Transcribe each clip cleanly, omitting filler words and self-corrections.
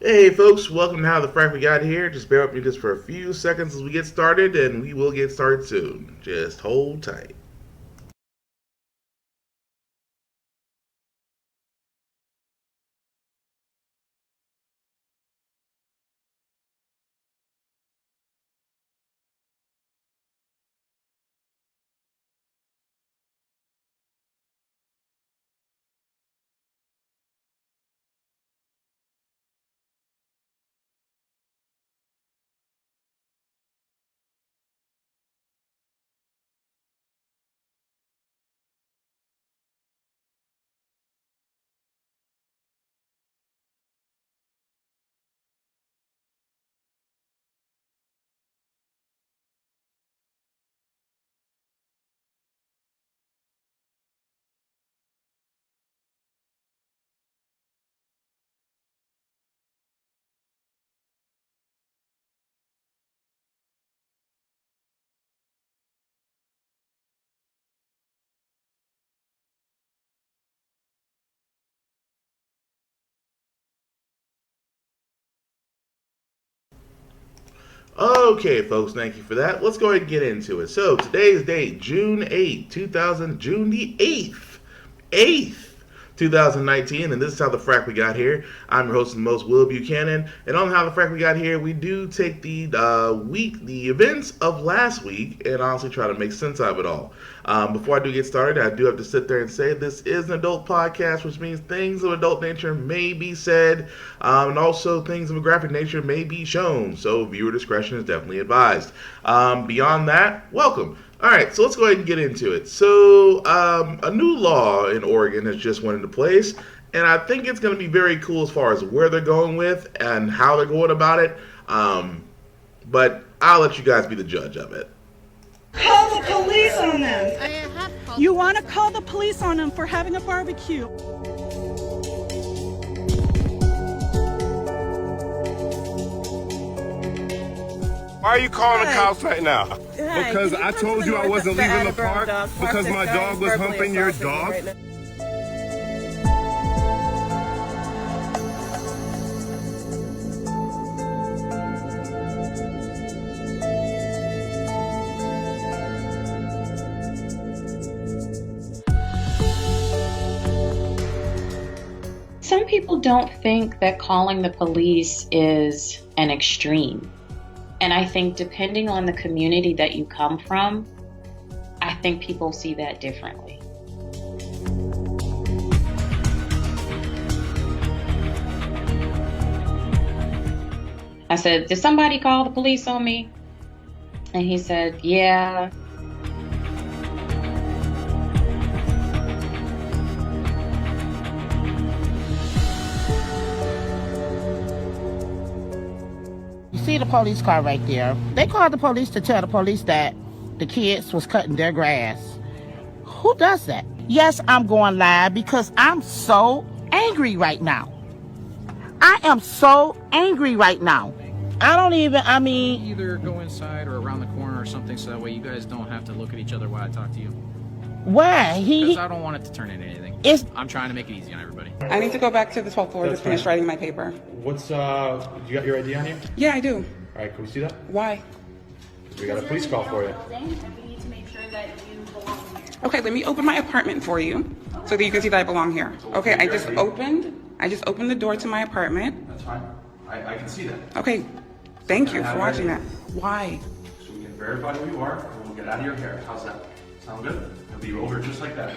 Hey folks, welcome to How the Frack We Got Here. Just bear with me just for a few seconds as we get started, and we will get started soon. Just hold tight. Okay, folks, thank you for that. Let's go ahead and get into it. So today's date, June the 8th, 2019, and this is How the Frack We Got Here. I'm your host and most, Will Buchanan, and on How the Frack We Got Here, we do take the events of last week, and honestly try to make sense of it all. Before I do get started, I do have to sit there and say this is an adult podcast, which means things of adult nature may be said, and also things of a graphic nature may be shown, so viewer discretion is definitely advised. Beyond that, welcome. Alright, so let's go ahead and get into it. So, a new law in Oregon has just went into place, and I think it's going to be very cool as far as where they're going with and how they're going about it, but I'll let you guys be the judge of it. Call the police on them. You want to call the police on them for having a barbecue. Why are you calling the Hi. cops right now? Hi, Because can you I come told to you the I north wasn't of leaving the Attleboro park Dog Park? because This my guy dog is was verbally humping your assaulting me dog. right now. Some people don't think that calling the police is an extreme. And I think depending on the community that you come from, I think people see that differently. I said, "Did somebody call the police on me?" And he said, "Yeah." You see the police car right there. They called the police to tell the police that the kids was cutting their grass. Who does that? Yes, I'm going live because I'm so angry right now. I am so angry right now. Either go inside or around the corner or something so that way you guys don't have to look at each other while I talk to you. Why? Because I don't want it to turn into anything. It's I'm trying to make it easy on everybody. I need to go back to the 12th floor to That's finish fine. writing my paper. What's you got your ID on you? Yeah, I do. All right, can we see that? Why? We got a police call for you. Okay, let me open my apartment for you so that you can see that I belong here. Okay, I just opened the door to my apartment. That's fine. I can see that. Okay, thank you for watching that. Why? So we can verify who you are, and we'll get out of your hair. How's that? Sound good? It'll be over just like that.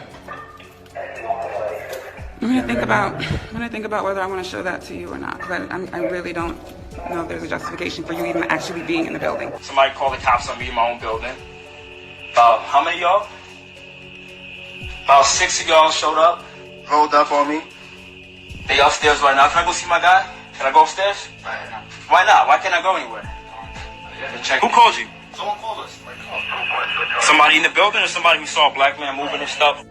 I'm gonna think about whether I want to show that to you or not. Because I really don't know if there's a justification for you even actually being in the building. Somebody called the cops on me in my own building. About how many of y'all? About 6 of y'all showed up, rolled up on me. They upstairs right now. Can I go see my guy? Can I go upstairs? Why not? Why can't I go anywhere? Who called you? Someone called us. Somebody in the building or somebody who saw a black man moving and stuff?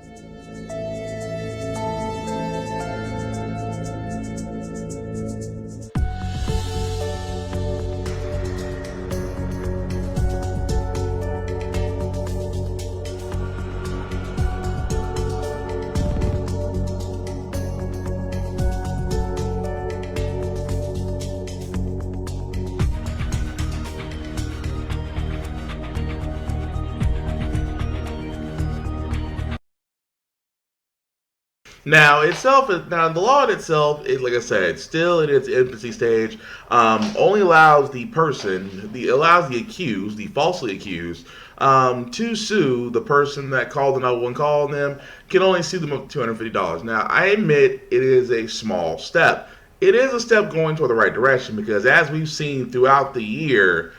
Now the law in itself is, like I said, still in its infancy stage. Only allows the accused, the falsely accused, to sue the person that called the 911 call on them. Can only sue them up to $250. Now, I admit it is a small step. It is a step going toward the right direction because, as we've seen throughout the year,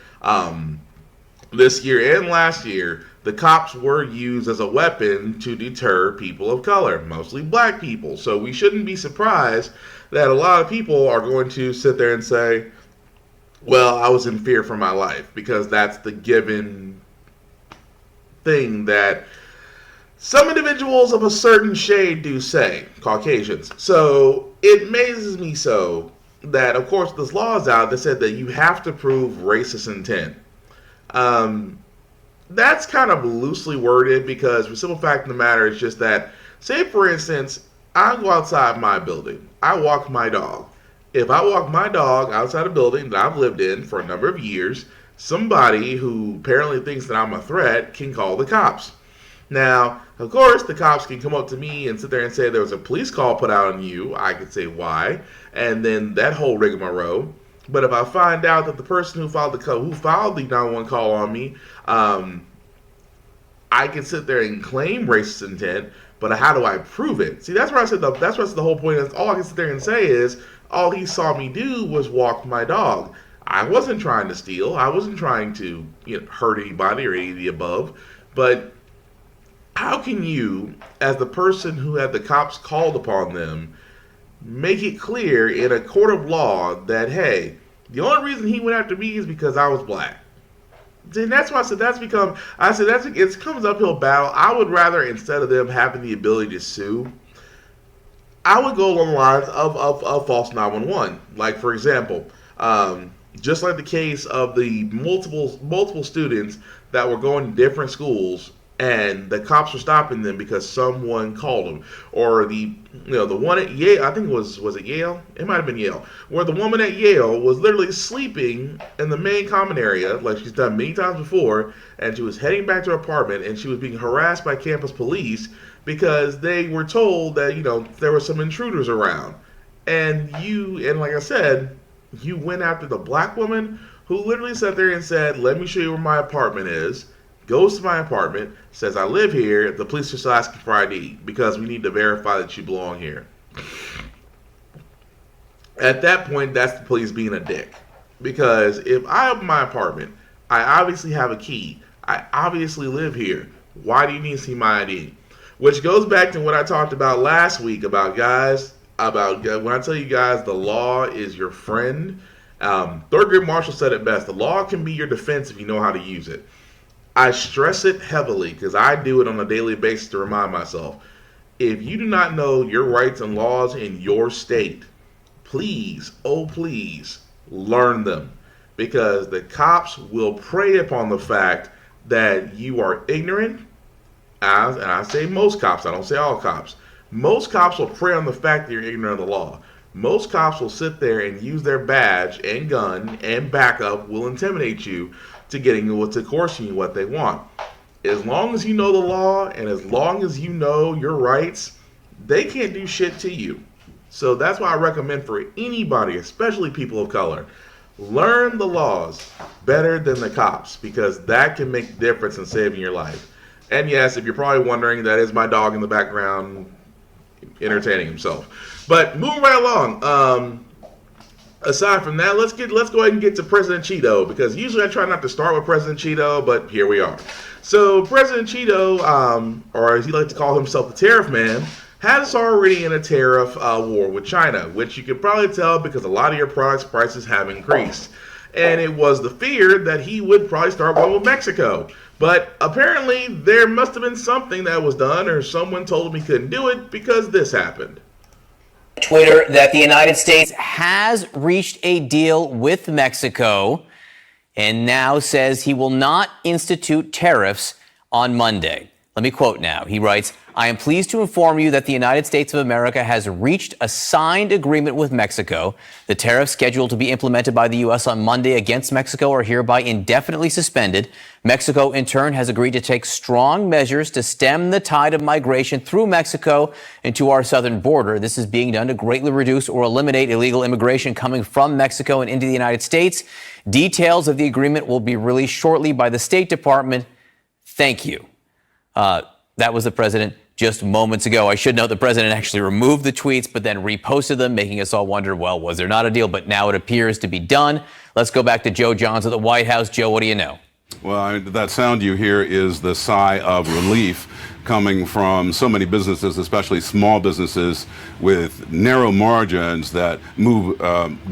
this year and last year, the cops were used as a weapon to deter people of color, mostly black people. So we shouldn't be surprised that a lot of people are going to sit there and say, well, I was in fear for my life, because that's the given thing that some individuals of a certain shade do say, Caucasians. So it amazes me so that, of course, this law is out that said that you have to prove racist intent. That's kind of loosely worded because the simple fact of the matter is just that, say for instance, I go outside my building. I walk my dog. If I walk my dog outside a building that I've lived in for a number of years, somebody who apparently thinks that I'm a threat can call the cops. Now, of course, the cops can come up to me and sit there and say there was a police call put out on you. I could say why, and then that whole rigmarole. But if I find out that the person who filed the 911 call on me, I can sit there and claim racist intent, but how do I prove it? See, that's where I said the whole point is. All I can sit there and say is all he saw me do was walk my dog. I wasn't trying to steal. I wasn't trying to hurt anybody or any of the above. But how can you, as the person who had the cops called upon them, make it clear in a court of law that, hey, the only reason he went after me is because I was black? And that's why I said it comes uphill battle. I would rather, instead of them having the ability to sue, I would go along the lines of false 911. Like, for example, just like the case of the multiple students that were going to different schools, and the cops were stopping them because someone called them, or the one at Yale, I think was it Yale? It might have been Yale, where the woman at Yale was literally sleeping in the main common area, like she's done many times before, and she was heading back to her apartment, and she was being harassed by campus police because they were told that there were some intruders around, and like I said, you went after the black woman who literally sat there and said, "Let me show you where my apartment is." Goes to my apartment, says I live here. The police are still asking for ID because we need to verify that you belong here. At that point, that's the police being a dick. Because if I open my apartment, I obviously have a key. I obviously live here. Why do you need to see my ID? Which goes back to what I talked about last week about when I tell you guys the law is your friend. Thurgood Marshall said it best. The law can be your defense if you know how to use it. I stress it heavily because I do it on a daily basis to remind myself. If you do not know your rights and laws in your state, please, oh please, learn them. Because the cops will prey upon the fact that you are ignorant. And I say most cops, I don't say all cops. Most cops will prey on the fact that you're ignorant of the law. Most cops will sit there and use their badge and gun and backup will intimidate you to coerce you what they want. As long as you know the law and as long as you know your rights, they can't do shit to you. So that's why I recommend for anybody, especially people of color, learn the laws better than the cops, because that can make a difference in saving your life. And yes, if you're probably wondering, that is my dog in the background entertaining himself. But moving right along, aside from that, let's go ahead and get to President Cheeto, because usually I try not to start with President Cheeto, but here we are. So President Cheeto, or as he likes to call himself, the Tariff Man, has already in a tariff war with China, which you can probably tell because a lot of your products' prices have increased. And it was the fear that he would probably start one with Mexico. But apparently there must have been something that was done, or someone told him he couldn't do it, because this happened. Twitter that the United States has reached a deal with Mexico and now says he will not institute tariffs on Monday. Let me quote now. He writes, I am pleased to inform you that the United States of America has reached a signed agreement with Mexico. The tariffs scheduled to be implemented by the U.S. on Monday against Mexico are hereby indefinitely suspended. Mexico, in turn, has agreed to take strong measures to stem the tide of migration through Mexico into our southern border. This is being done to greatly reduce or eliminate illegal immigration coming from Mexico and into the United States. Details of the agreement will be released shortly by the State Department. Thank you. That was the president just moments ago. I should note the president actually removed the tweets, but then reposted them, making us all wonder, well, was there not a deal? But now it appears to be done. Let's go back to Joe Johns at the White House. Joe, what do you know? Well, that sound you hear is the sigh of relief coming from so many businesses, especially small businesses with narrow margins that move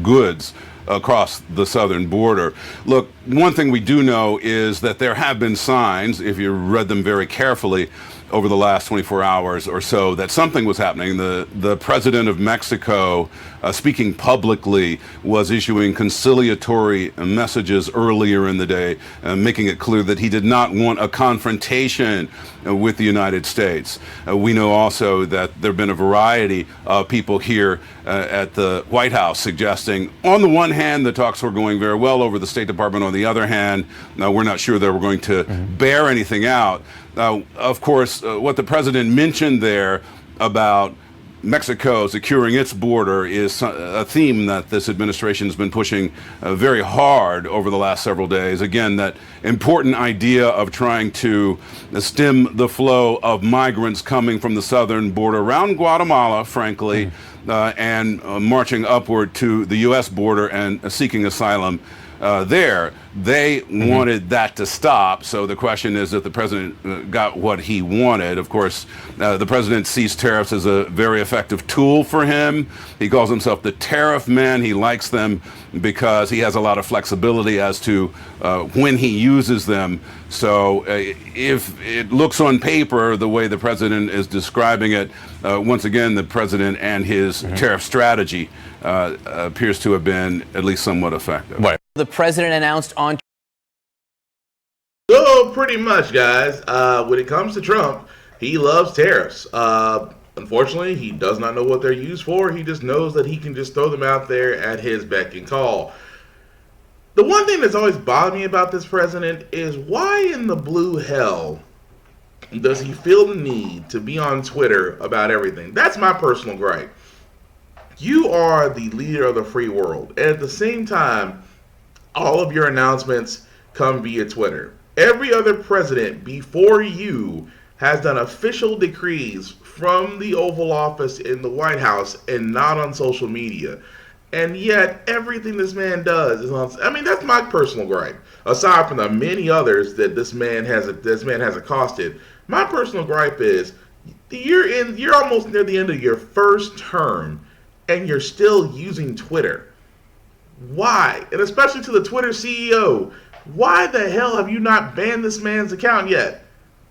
goods across the southern border. Look, one thing we do know is that there have been signs, if you read them very carefully over the last 24 hours or so, that something was happening. The president of Mexico, speaking publicly, was issuing conciliatory messages earlier in the day, making it clear that he did not want a confrontation with the United States. We know also that there have been a variety of people here at the White House suggesting, on the one hand, the talks were going very well over the State Department. On the other hand, we're not sure they were going to bear anything out. Of course, what the president mentioned there about Mexico securing its border is a theme that this administration has been pushing very hard over the last several days. Again, that important idea of trying to stem the flow of migrants coming from the southern border around Guatemala, frankly, and marching upward to the U.S. border and seeking asylum there. They wanted that to stop. So the question is if the president got what he wanted. Of course, the president sees tariffs as a very effective tool for him. He calls himself the tariff man. He likes them because he has a lot of flexibility as to when he uses them. So if it looks on paper the way the president is describing it, once again, the president and his tariff strategy appears to have been at least somewhat effective. Right. The president announced on. So pretty much, guys, when it comes to Trump, he loves tariffs. Unfortunately, he does not know what they're used for. He just knows that he can just throw them out there at his beck and call. The one thing that's always bothered me about this president is why in the blue hell does he feel the need to be on Twitter about everything? That's my personal gripe. You are the leader of the free world. And at the same time, all of your announcements come via Twitter. Every other president before you has done official decrees from the Oval Office in the White House and not on social media. And yet, everything this man does is on. I mean, that's my personal gripe. Aside from the many others that this man has accosted, my personal gripe is you're almost near the end of your first term, and you're still using Twitter. Why? And especially to the Twitter CEO, why the hell have you not banned this man's account yet?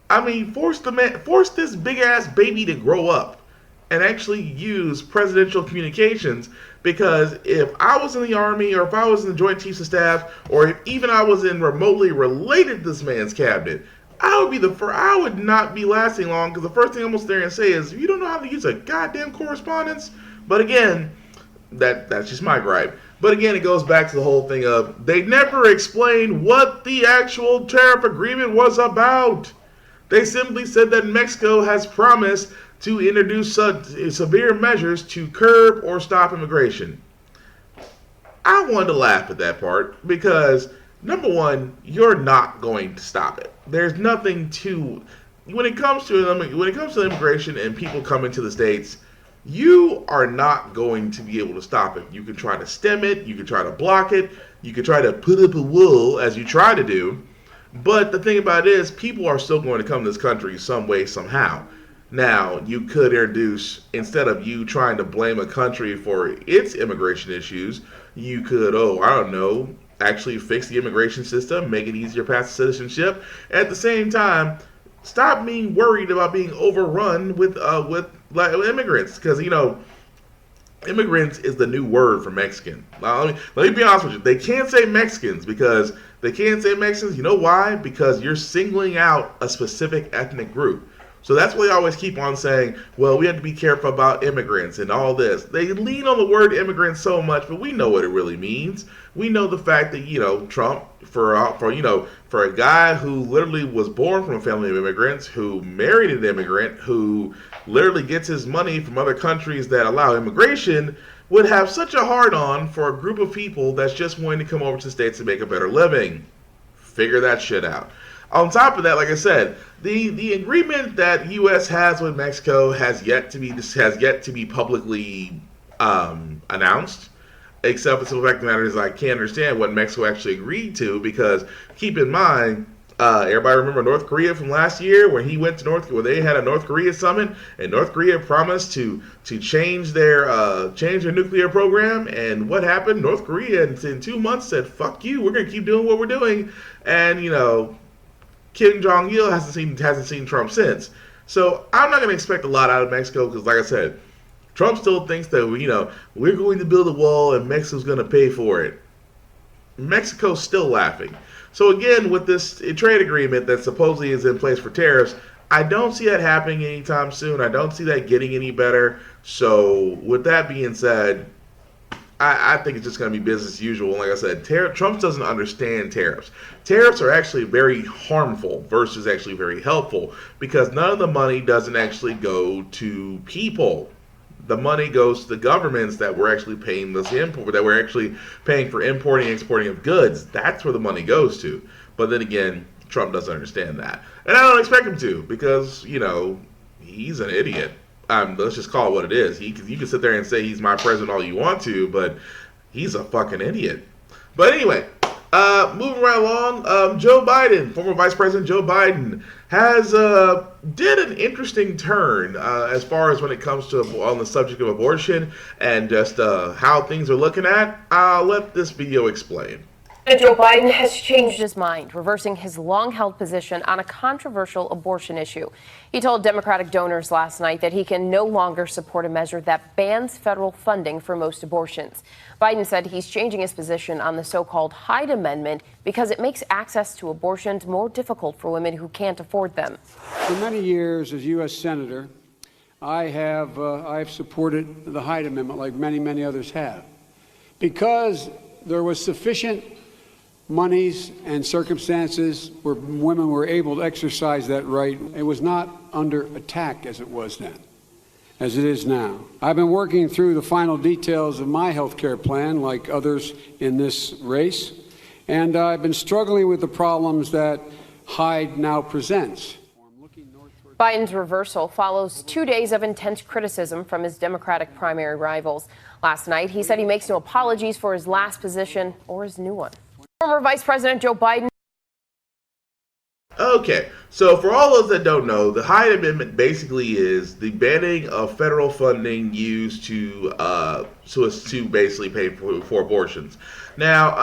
I mean, force this big ass baby to grow up and actually use presidential communications. Because if I was in the Army, or if I was in the Joint Chiefs of Staff, or if even I was in remotely related to this man's cabinet, I would not be lasting long. Because the first thing I'm gonna stare and say is, you don't know how to use a goddamn correspondence. But again, that's just my gripe. But again, it goes back to the whole thing of they never explained what the actual tariff agreement was about. They simply said that Mexico has promised to introduce severe measures to curb or stop immigration. I wanted to laugh at that part because, number one, you're not going to stop it. There's nothing to when it comes to immigration and people coming to the States. You are not going to be able to stop it. You can try to stem it. You can try to block it. You can try to put up a wall, as you try to do. But the thing about it is, people are still going to come to this country some way, somehow. Now, you could introduce, instead of you trying to blame a country for its immigration issues, you could, actually fix the immigration system, make it easier past citizenship. At the same time, stop being worried about being overrun with immigrants. Because, Immigrants is the new word for Mexican. Now, let me be honest with you. They can't say Mexicans because they can't say Mexicans. You know why? Because you're singling out a specific ethnic group. So that's why they always keep on saying, well, we have to be careful about immigrants and all this. They lean on the word immigrant so much, but we know what it really means. We know the fact that, Trump, for a guy who literally was born from a family of immigrants, who married an immigrant, who literally gets his money from other countries that allow immigration, would have such a hard-on for a group of people that's just wanting to come over to the States to make a better living. Figure that shit out. On top of that, like I said, the agreement that U.S. has with Mexico has yet to be publicly announced. Except for the simple fact of the matter is I can't understand what Mexico actually agreed to, because keep in mind, everybody remember North Korea from last year when he went to where they had a North Korea summit, and North Korea promised to change their nuclear program, and what happened? North Korea in 2 months said, "Fuck you, we're gonna keep doing what we're doing," and Kim Jong-il hasn't seen Trump since. So I'm not going to expect a lot out of Mexico because, like I said, Trump still thinks that we're going to build a wall and Mexico's going to pay for it. Mexico's still laughing. So again, with this trade agreement that supposedly is in place for tariffs, I don't see that happening anytime soon. I don't see that getting any better. So with that being said, I think it's just going to be business as usual. And like I said, Trump doesn't understand tariffs. Tariffs are actually very harmful versus actually very helpful, because none of the money doesn't actually go to people. The money goes to the governments that we're actually paying for importing and exporting of goods. That's where the money goes to. But then again, Trump doesn't understand that. And I don't expect him to, because, he's an idiot. Let's just call it what it is. You can sit there and say he's my president all you want to, but he's a fucking idiot. But anyway, moving right along, Joe Biden, former Vice President Joe Biden, has did an interesting turn as far as when it comes to on the subject of abortion and just how things are looking at. I'll let this video explain. Joe Biden has changed his mind, reversing his long-held position on a controversial abortion issue. He told Democratic donors last night that he can no longer support a measure that bans federal funding for most abortions. Biden said he's changing his position on the so-called Hyde Amendment because it makes access to abortions more difficult for women who can't afford them. For many years as U.S. Senator, I've supported the Hyde Amendment like many others have, because there was sufficient monies and circumstances where women were able to exercise that right. It was not under attack as it was then, as it is now. I've been working through the final details of my health care plan, like others in this race, and I've been struggling with the problems that Hyde now presents. Biden's reversal follows 2 days of intense criticism from his Democratic primary rivals. Last night, he said he makes no apologies for his last position or his new one. Former Vice President Joe Biden. Okay, so for all those that don't know, the Hyde Amendment basically is the banning of federal funding used to basically pay for abortions. Now,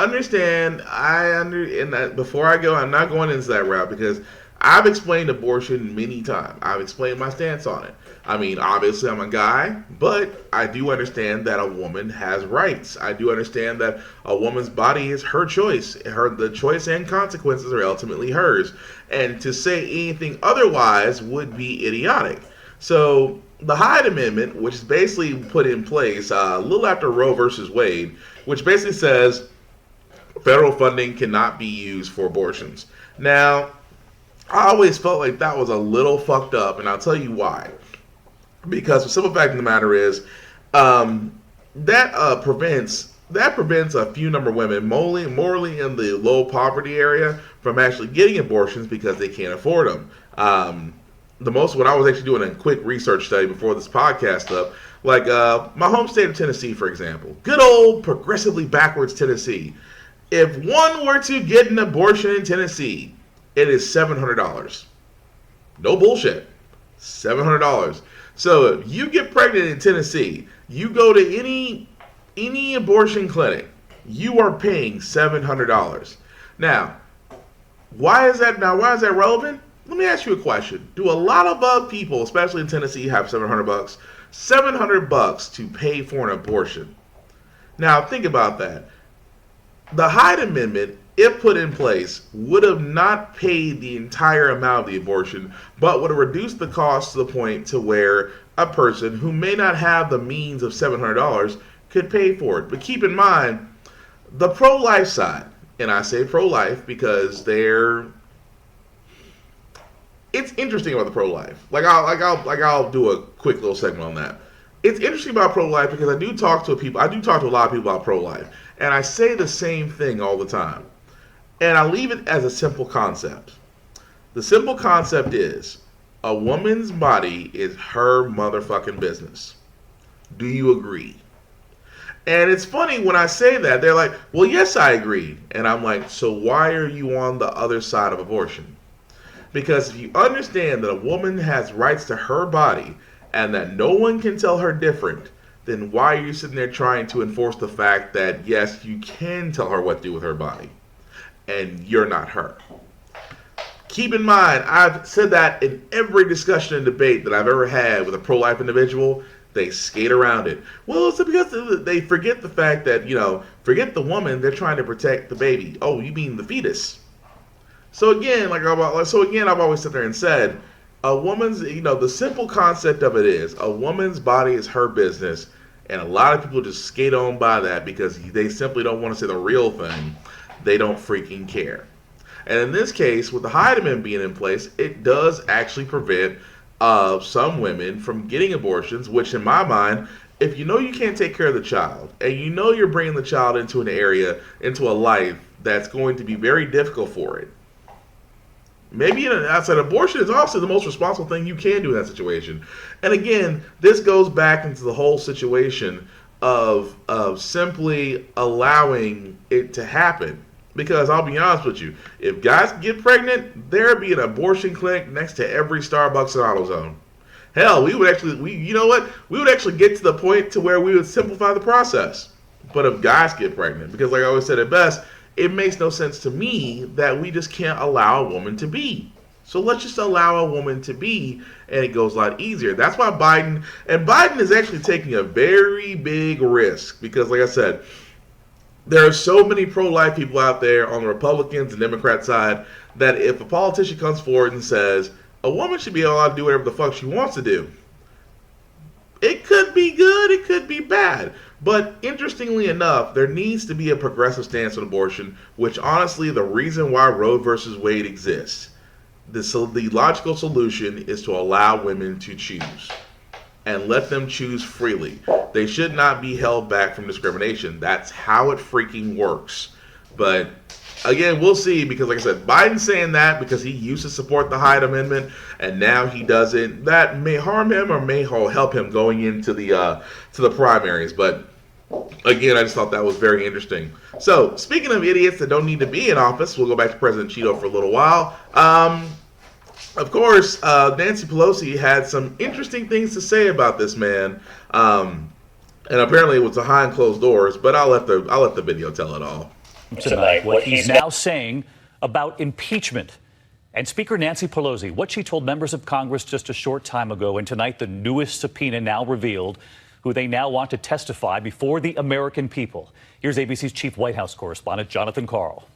before I go, I'm not going into that route because I've explained abortion many times. I've explained my stance on it. I mean, obviously I'm a guy, but I do understand that a woman has rights. I do understand that a woman's body is her choice. The choice and consequences are ultimately hers. And to say anything otherwise would be idiotic. So the Hyde Amendment, which is basically put in place a little after Roe versus Wade, which basically says federal funding cannot be used for abortions. Now, I always felt like that was a little fucked up, and I'll tell you why. Because the simple fact of the matter is, that prevents a few number of women, morally in the low poverty area, from actually getting abortions because they can't afford them. When I was actually doing a quick research study before this podcast up, like my home state of Tennessee, for example, good old progressively backwards Tennessee. If one were to get an abortion in Tennessee, it is $700. No bullshit. $700. So if you get pregnant in Tennessee, you go to any abortion clinic, you are paying $700. Now, why is that relevant? let me ask you a question. Do a lot of people, especially in Tennessee, have $700? $700 to pay for an abortion. Now, think about that. The Hyde Amendment, if put in place, would have not paid the entire amount of the abortion, but would have reduced the cost to the point to where a person who may not have the means of $700 could pay for it. But keep in mind, the pro-life side, and I say pro-life because it's interesting about the pro-life. I'll do a quick little segment on that. It's interesting about pro-life because I do talk to a lot of people about pro-life, and I say the same thing all the time. And I leave it as a simple concept. The simple concept is a woman's body is her motherfucking business. Do you agree? And it's funny when I say that, they're like, well, yes, I agree. And I'm like, so why are you on the other side of abortion? Because if you understand that a woman has rights to her body and that no one can tell her different, then why are you sitting there trying to enforce the fact that, yes, you can tell her what to do with her body and you're not her? Keep in mind, I've said that in every discussion and debate that I've ever had with a pro-life individual. They skate around it. Well, it's because they forget the fact that, forget the woman, they're trying to protect the baby. Oh, you mean the fetus. So again, I've always sat there and said, a woman's, the simple concept of it is, a woman's body is her business, and a lot of people just skate on by that because they simply don't want to say the real thing. They don't freaking care. And in this case, with the Hyde Amendment being in place, it does actually prevent some women from getting abortions, which in my mind, if you know you can't take care of the child, and you know you're bringing the child into an area, into a life that's going to be very difficult for it, maybe outside abortion is obviously the most responsible thing you can do in that situation. And again, this goes back into the whole situation of simply allowing it to happen. Because I'll be honest with you, if guys get pregnant, there'd be an abortion clinic next to every Starbucks and AutoZone. Hell, we would actually get to the point to where we would simplify the process. But if guys get pregnant, because like I always said it best, it makes no sense to me that we just can't allow a woman to be. So let's just allow a woman to be, and it goes a lot easier. That's why Biden is actually taking a very big risk, because like I said, there are so many pro-life people out there on the Republicans and Democrat side that if a politician comes forward and says a woman should be allowed to do whatever the fuck she wants to do, it could be good, it could be bad. But interestingly enough, there needs to be a progressive stance on abortion, which honestly, the reason why Roe versus Wade exists, the logical solution is to allow women to choose. And let them choose freely. They should not be held back from discrimination. That's how it freaking works. But again, we'll see, because like I said, Biden's saying that because he used to support the Hyde Amendment and now he doesn't. That may harm him or may help him going into the primaries. But again, I just thought that was very interesting. So speaking of idiots that don't need to be in office, we'll go back to President Cheeto for a little while. Of course, Nancy Pelosi had some interesting things to say about this man, and apparently it was behind closed doors. But I'll let the video tell it all. Tonight, what he's now saying about impeachment, and Speaker Nancy Pelosi, what she told members of Congress just a short time ago, and tonight the newest subpoena now revealed, who they now want to testify before the American people. Here's ABC's chief White House correspondent Jonathan Karl.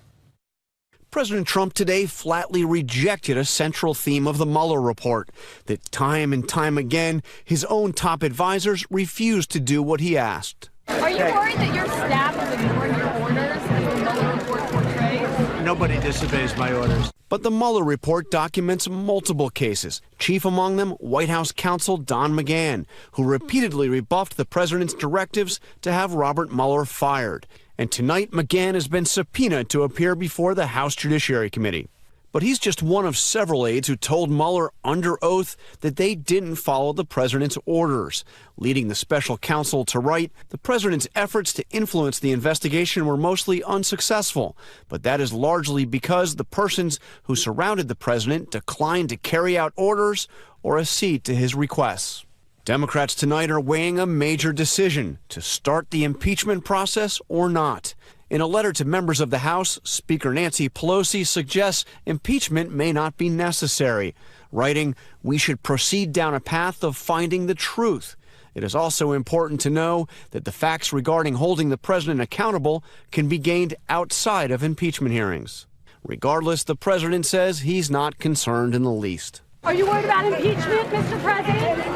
President Trump today flatly rejected a central theme of the Mueller report, that time and time again, his own top advisors refused to do what he asked. Are you worried that your staff is ignoring your orders as the Mueller report portrays? Nobody disobeys my orders. But the Mueller report documents multiple cases, chief among them White House counsel Don McGahn, who repeatedly rebuffed the president's directives to have Robert Mueller fired. And tonight, McGahn has been subpoenaed to appear before the House Judiciary Committee. But he's just one of several aides who told Mueller under oath that they didn't follow the president's orders, leading the special counsel to write, the president's efforts to influence the investigation were mostly unsuccessful, but that is largely because the persons who surrounded the president declined to carry out orders or accede to his requests. Democrats tonight are weighing a major decision to start the impeachment process or not. In a letter to members of the House, Speaker Nancy Pelosi suggests impeachment may not be necessary, writing, "We should proceed down a path of finding the truth. It is also important to know that the facts regarding holding the president accountable can be gained outside of impeachment hearings." Regardless, the president says he's not concerned in the least. Are you worried about impeachment, Mr. President?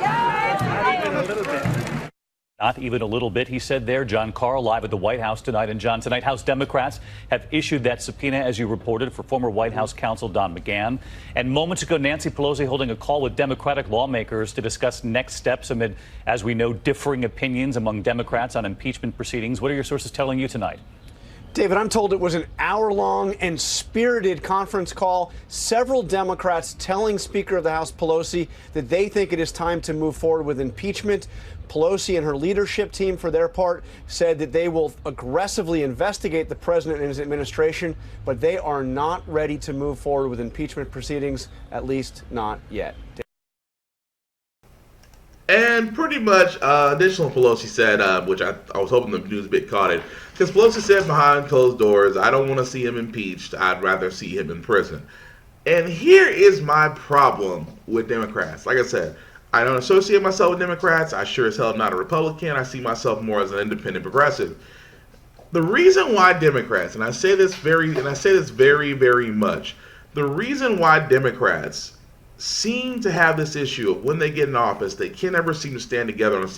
Not even a little bit, he said there. John Carl live at the White House tonight. And John, tonight House Democrats have issued that subpoena, as you reported, for former White House counsel Don McGahn. And moments ago, Nancy Pelosi holding a call with Democratic lawmakers to discuss next steps amid, as we know, differing opinions among Democrats on impeachment proceedings. What are your sources telling you tonight? David, I'm told it was an hour-long and spirited conference call. Several Democrats telling Speaker of the House Pelosi that they think it is time to move forward with impeachment. Pelosi and her leadership team, for their part, said that they will aggressively investigate the president and his administration, but they are not ready to move forward with impeachment proceedings, at least not yet. And pretty much, additional Pelosi said, which I was hoping the news bit caught it, because Pelosi said behind closed doors, I don't want to see him impeached. I'd rather see him in prison. And here is my problem with Democrats. Like I said, I don't associate myself with Democrats. I sure as hell am not a Republican. I see myself more as an independent progressive. The reason why Democrats, and I say this very, very much, the reason why Democrats seem to have this issue of when they get in office, they can never seem to stand together on a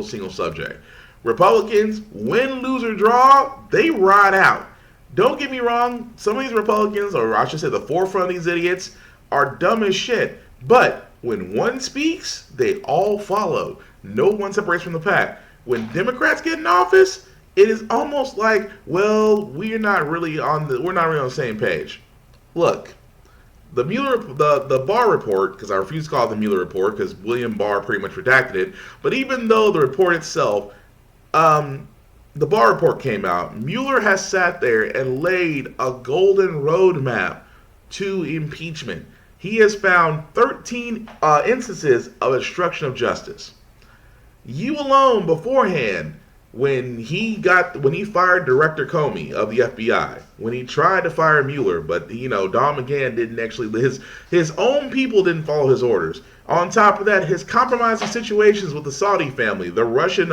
single subject. Republicans, win, lose, or draw, they ride out. Don't get me wrong, some of these Republicans, or I should say the forefront of these idiots, are dumb as shit. But when one speaks, they all follow. No one separates from the pack. When Democrats get in office, it is almost like, well, we're not really on the same page. Look, the Barr report, because I refuse to call it the Mueller report because William Barr pretty much redacted it, but even though the report itself, the Barr report came out, Mueller has sat there and laid a golden roadmap to impeachment. He has found 13 instances of obstruction of justice. You alone beforehand, when he fired Director Comey of the FBI, when he tried to fire Mueller, but Don McGahn didn't actually, his own people didn't follow his orders. On top of that, his compromising situations with the Saudi family, the Russian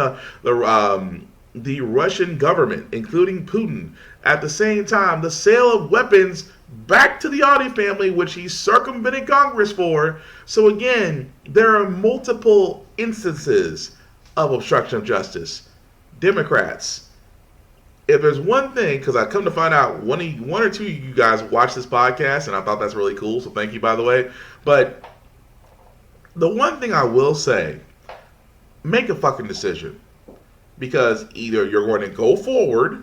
government, including Putin. At the same time, the sale of weapons back to the Saudi family, which he circumvented Congress for. So again, there are multiple instances of obstruction of justice. Democrats, if there's one thing, because I come to find out one or two of you guys watch this podcast, and I thought that's really cool, so thank you, by the way. But the one thing I will say, make a fucking decision. Because either you're going to go forward,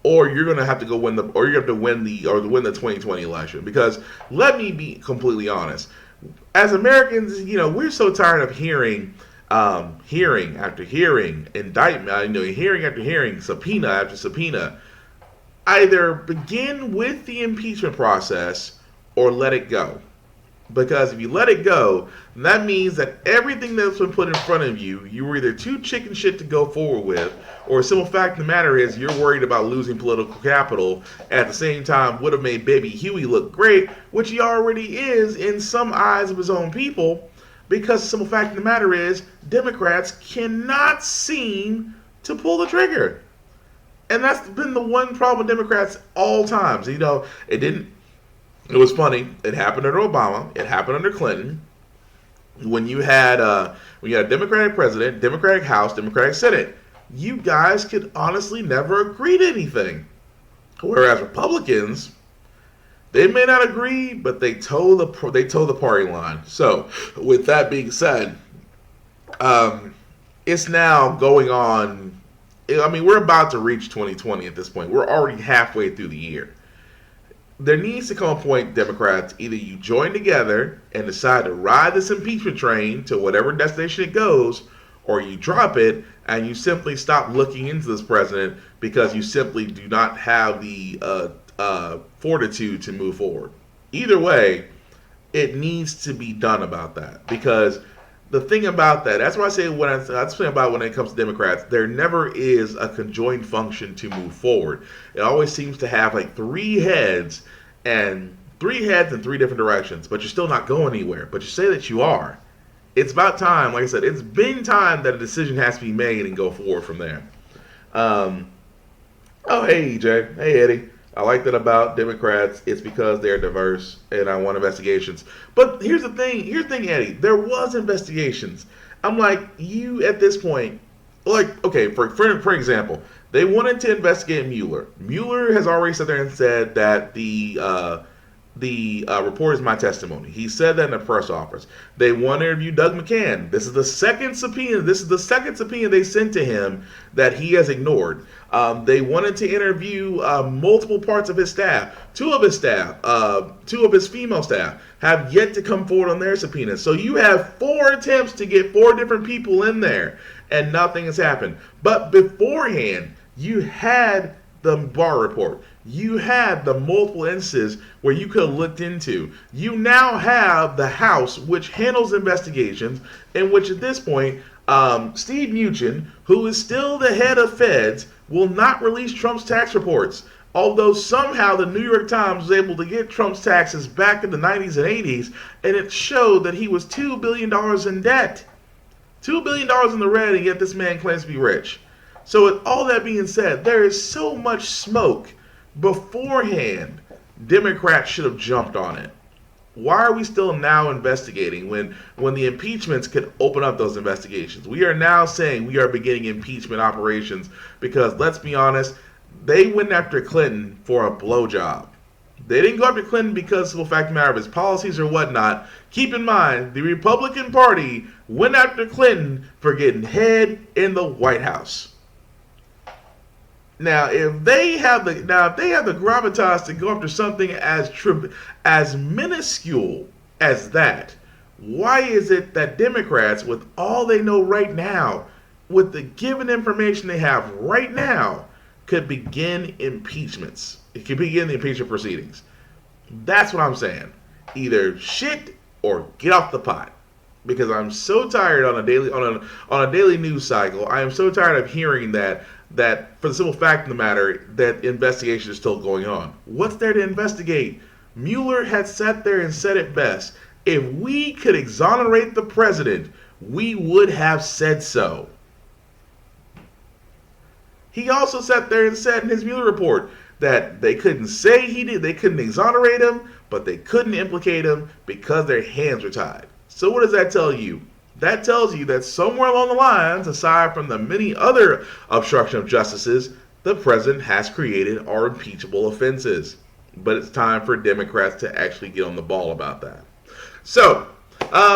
or you're going to have to win the 2020 election. Because let me be completely honest, as Americans, we're so tired of hearing after hearing, indictment, hearing after hearing, subpoena after subpoena. Either begin with the impeachment process or let it go. Because if you let it go, that means that everything that's been put in front of you, you were either too chicken shit to go forward with, or a simple fact of the matter is you're worried about losing political capital. At the same time, would have made Baby Huey look great, which he already is in some eyes of his own people, because the simple fact of the matter is Democrats cannot seem to pull the trigger. And that's been the one problem with Democrats all times. It was funny. It happened under Obama. It happened under Clinton. When you had a Democratic president, Democratic House, Democratic Senate, you guys could honestly never agree to anything. Whereas Republicans, they may not agree, but they toe the party line. So, with that being said, it's now going on. I mean, we're about to reach 2020 at this point. We're already halfway through the year. There needs to come a point, Democrats, either you join together and decide to ride this impeachment train to whatever destination it goes, or you drop it and you simply stop looking into this president because you simply do not have the fortitude to move forward. Either way, it needs to be done about that, because the thing about that's why I say that's the thing about when it comes to Democrats, there never is a conjoined function to move forward. It always seems to have like three heads in three different directions, but you're still not going anywhere. But you say that you are. It's about time, like I said, it's been time that a decision has to be made and go forward from there. Oh, hey, EJ. Hey, Eddie. I like that about Democrats. It's because they're diverse, and I want investigations. But here's the thing, Eddie. There was investigations. I'm like, you at this point, like, okay, for example, they wanted to investigate Mueller. Mueller has already sat there and said that the report is my testimony. He said that in the press office. They want to interview Doug McCann. This is the second subpoena. This is the second subpoena they sent to him that he has ignored. They wanted to interview multiple parts of his staff. Two of his female staff have yet to come forward on their subpoenas. So you have 4 attempts to get 4 different people in there, and nothing has happened. But beforehand, you had the Barr report. You had the multiple instances where you could have looked into. You now have the House, which handles investigations, in which at this point, Steve Mnuchin, who is still the head of Feds, will not release Trump's tax reports. Although somehow the New York Times was able to get Trump's taxes back in the 90s and 80s, and it showed that he was $2 billion in debt. $2 billion in the red, and yet this man claims to be rich. So with all that being said, there is so much smoke. Beforehand, Democrats should have jumped on it. Why are we still now investigating when the impeachments could open up those investigations? We are now saying we are beginning impeachment operations because, let's be honest, they went after Clinton for a blowjob. They didn't go after Clinton because of the fact of the matter of his policies or whatnot. Keep in mind, the Republican Party went after Clinton for getting head in the White House. Now, if they have the gravitas to go after something as minuscule as that, why is it that Democrats, with all they know right now, with the given information they have right now, could begin impeachments? It could begin the impeachment proceedings. That's what I'm saying. Either shit or get off the pot. Because I'm so tired on a daily news cycle. I am so tired of hearing that for the simple fact of the matter, that investigation is still going on. What's there to investigate? Mueller had sat there and said it best. If we could exonerate the president, we would have said so. He also sat there and said in his Mueller report that they couldn't say he did, they couldn't exonerate him, but they couldn't implicate him because their hands were tied. So what does that tell you? That tells you that somewhere along the lines, aside from the many other obstruction of justices, the president has created are impeachable offenses. But it's time for Democrats to actually get on the ball about that. So,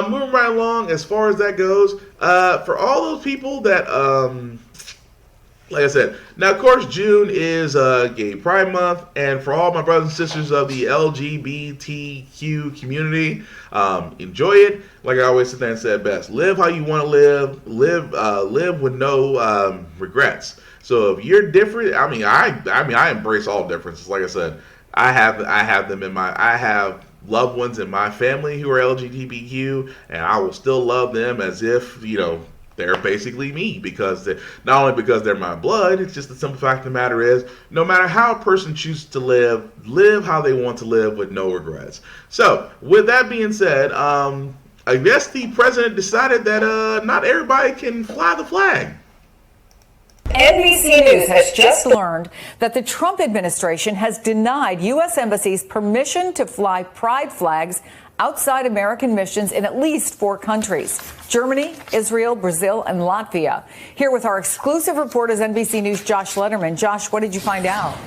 moving right along, as far as that goes, for all those people that, like I said, now of course June is Gay Pride Month, and for all my brothers and sisters of the LGBTQ community, enjoy it. Like I always sit there and said best, live how you want to live with no regrets. So if you're different, I embrace all differences. Like I said, I have loved ones in my family who are LGBTQ, and I will still love them as if, they're basically me, because not only because they're my blood, it's just the simple fact of the matter is, no matter how a person chooses to live how they want to live with no regrets. So, with that being said, I guess the president decided that not everybody can fly the flag. NBC News has just learned that the Trump administration has denied U.S. embassies permission to fly pride flags outside American missions in at least 4 countries: Germany, Israel, Brazil, and Latvia. Here with our exclusive report is NBC News' Josh Letterman. Josh, what did you find out?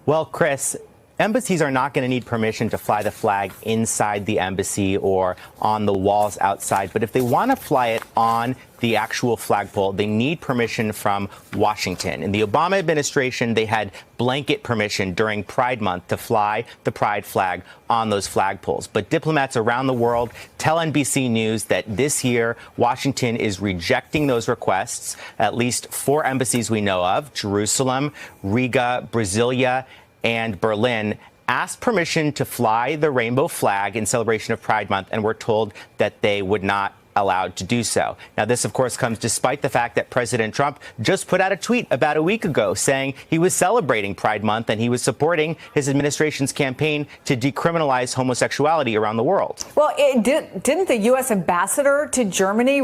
Well, Chris, embassies are not going to need permission to fly the flag inside the embassy or on the walls outside. But if they want to fly it on the actual flagpole, they need permission from Washington. In the Obama administration, they had blanket permission during Pride Month to fly the pride flag on those flagpoles. But diplomats around the world tell NBC News that this year, Washington is rejecting those requests. At least 4 embassies we know of, Jerusalem, Riga, Brasilia, and Berlin, asked permission to fly the rainbow flag in celebration of Pride Month and were told that they would not allowed to do so. Now, this, of course, comes despite the fact that President Trump just put out a tweet about a week ago saying he was celebrating Pride Month and he was supporting his administration's campaign to decriminalize homosexuality around the world. Well, didn't the U.S. ambassador to Germany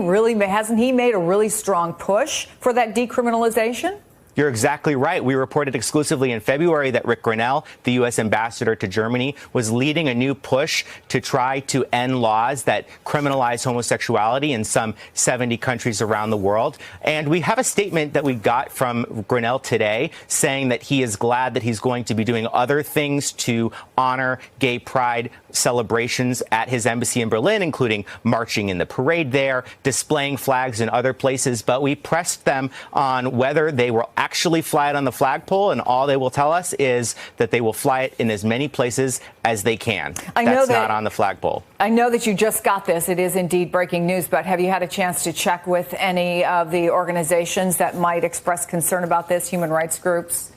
hasn't he made a really strong push for that decriminalization? You're exactly right. We reported exclusively in February that Rick Grinnell, the U.S. ambassador to Germany, was leading a new push to try to end laws that criminalize homosexuality in some 70 countries around the world. And we have a statement that we got from Grinnell today saying that he is glad that he's going to be doing other things to honor gay pride celebrations at his embassy in Berlin, including marching in the parade there, displaying flags in other places. But we pressed them on whether they will actually fly it on the flagpole, and all they will tell us is that they will fly it in as many places as they can. That's not on the flagpole. I know that you just got this. It is indeed breaking news, but have you had a chance to check with any of the organizations that might express concern about this, human rights groups?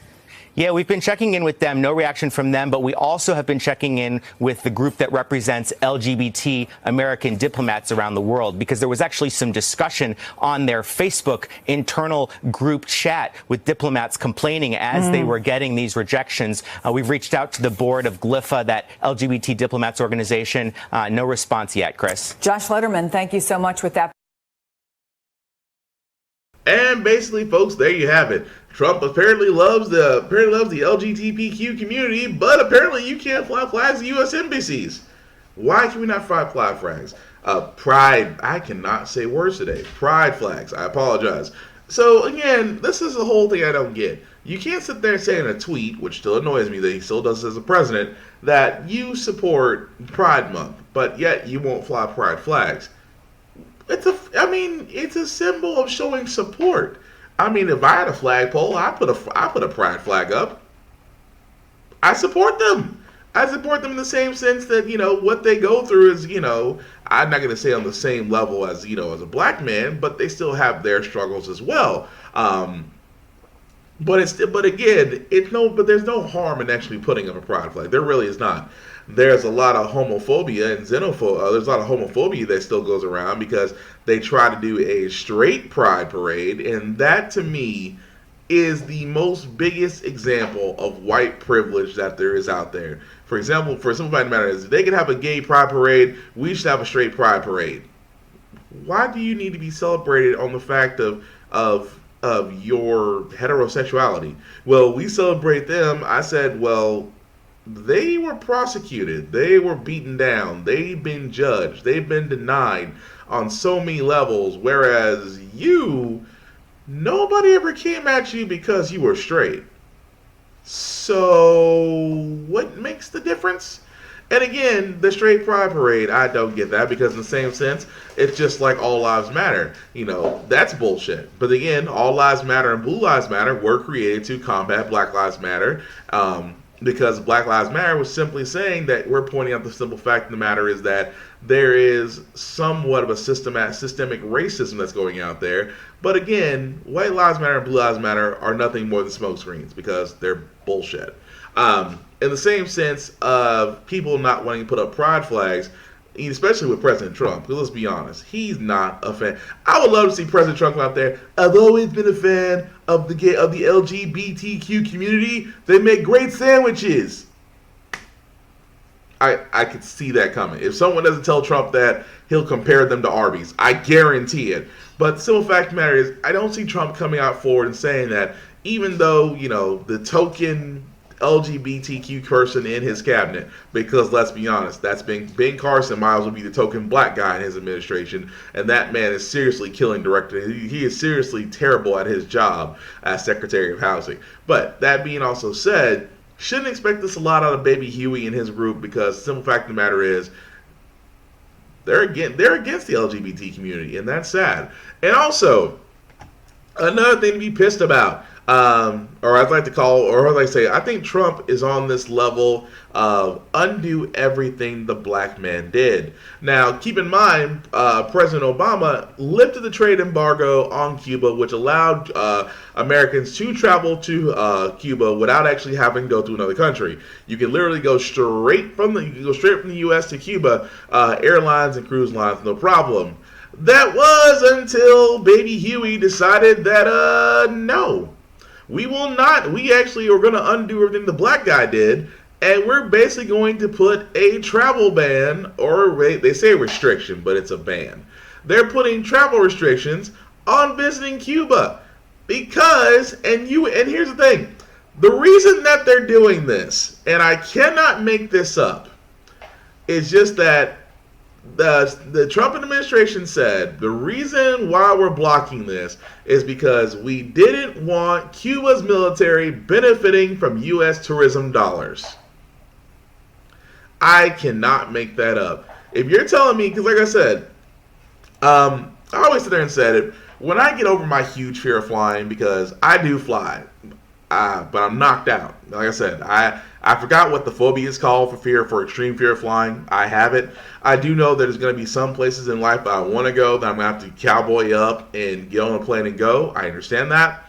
Yeah, we've been checking in with them. No reaction from them. But we also have been checking in with the group that represents LGBT American diplomats around the world, because there was actually some discussion on their Facebook internal group chat with diplomats complaining as they were getting these rejections. We've reached out to the board of GLIFA, that LGBT diplomats organization. No response yet, Chris. Josh Letterman, thank you so much with that. And basically, folks, there you have it. Trump apparently loves the LGBTQ community, but apparently you can't fly flags at U.S. embassies. Why can we not fly flags? Pride. I cannot say words today. Pride flags. I apologize. So again, this is the whole thing I don't get. You can't sit there and say in a tweet, which still annoys me that he still does as a president, that you support Pride Month, but yet you won't fly pride flags. It's a symbol of showing support. I mean, if I had a flagpole, I put a pride flag up. I support them. I support them in the same sense that, what they go through is, I'm not going to say on the same level as, as a black man, but they still have their struggles as well. But there's no harm in actually putting up a pride flag. There really is not. There's a lot of homophobia and xenophobia. There's a lot of homophobia that still goes around because they try to do a straight pride parade, and that to me is the most biggest example of white privilege that there is out there. For example, for simplified matters, if they could have a gay pride parade, we should have a straight pride parade. Why do you need to be celebrated on the fact of your heterosexuality? Well, we celebrate them. I said, well, they were prosecuted. They were beaten down. They've been judged. They've been denied on so many levels. Whereas nobody ever came at you because you were straight. So what makes the difference? And again, the straight pride parade, I don't get that, because in the same sense, it's just like all lives matter. That's bullshit. But again, all lives matter and blue lives matter were created to combat Black Lives Matter. Because Black Lives Matter was simply saying that we're pointing out the simple fact of the matter is that there is somewhat of a systemic racism that's going out there. But again, white lives matter and blue lives matter are nothing more than smokescreens, because they're bullshit. In the same sense of people not wanting to put up pride flags, especially with President Trump, because let's be honest, he's not a fan. I would love to see President Trump out there. I've always been a fan of the LGBTQ community. They make great sandwiches. I could see that coming. If someone doesn't tell Trump that, he'll compare them to Arby's. I guarantee it. But the simple fact of the matter is, I don't see Trump coming out forward and saying that, even though, the token LGBTQ person in his cabinet, because let's be honest, that's Ben Carson might as well be the token black guy in his administration, and that man is seriously killing director. He is seriously terrible at his job as Secretary of Housing. But that being also said, shouldn't expect this a lot out of Baby Huey and his group, because the simple fact of the matter is they're against the LGBT community, and that's sad. And also, another thing to be pissed about, or I'd like to call, or as I say, I think Trump is on this level of undo everything the black man did. Now, keep in mind, President Obama lifted the trade embargo on Cuba, which allowed Americans to travel to Cuba without actually having to go through another country. You can literally go straight from the U.S. to Cuba, airlines and cruise lines, no problem. That was until Baby Huey decided that, no, we will not. We actually are going to undo everything the black guy did, and we're basically going to put a travel ban, or they say restriction, but it's a ban. They're putting travel restrictions on visiting Cuba because, and here's the thing, the reason that they're doing this, and I cannot make this up, is just that the Trump administration said the reason why we're blocking this is because we didn't want Cuba's military benefiting from U.S. tourism dollars. I cannot make that up. If you're telling me, because like I said, I always sit there and said it, when I get over my huge fear of flying, because I do fly, but I'm knocked out. Like I said, I forgot what the phobia is called for extreme fear of flying. I have it. I do know that there's going to be some places in life that I want to go that I'm going to have to cowboy up and get on a plane and go. I understand that.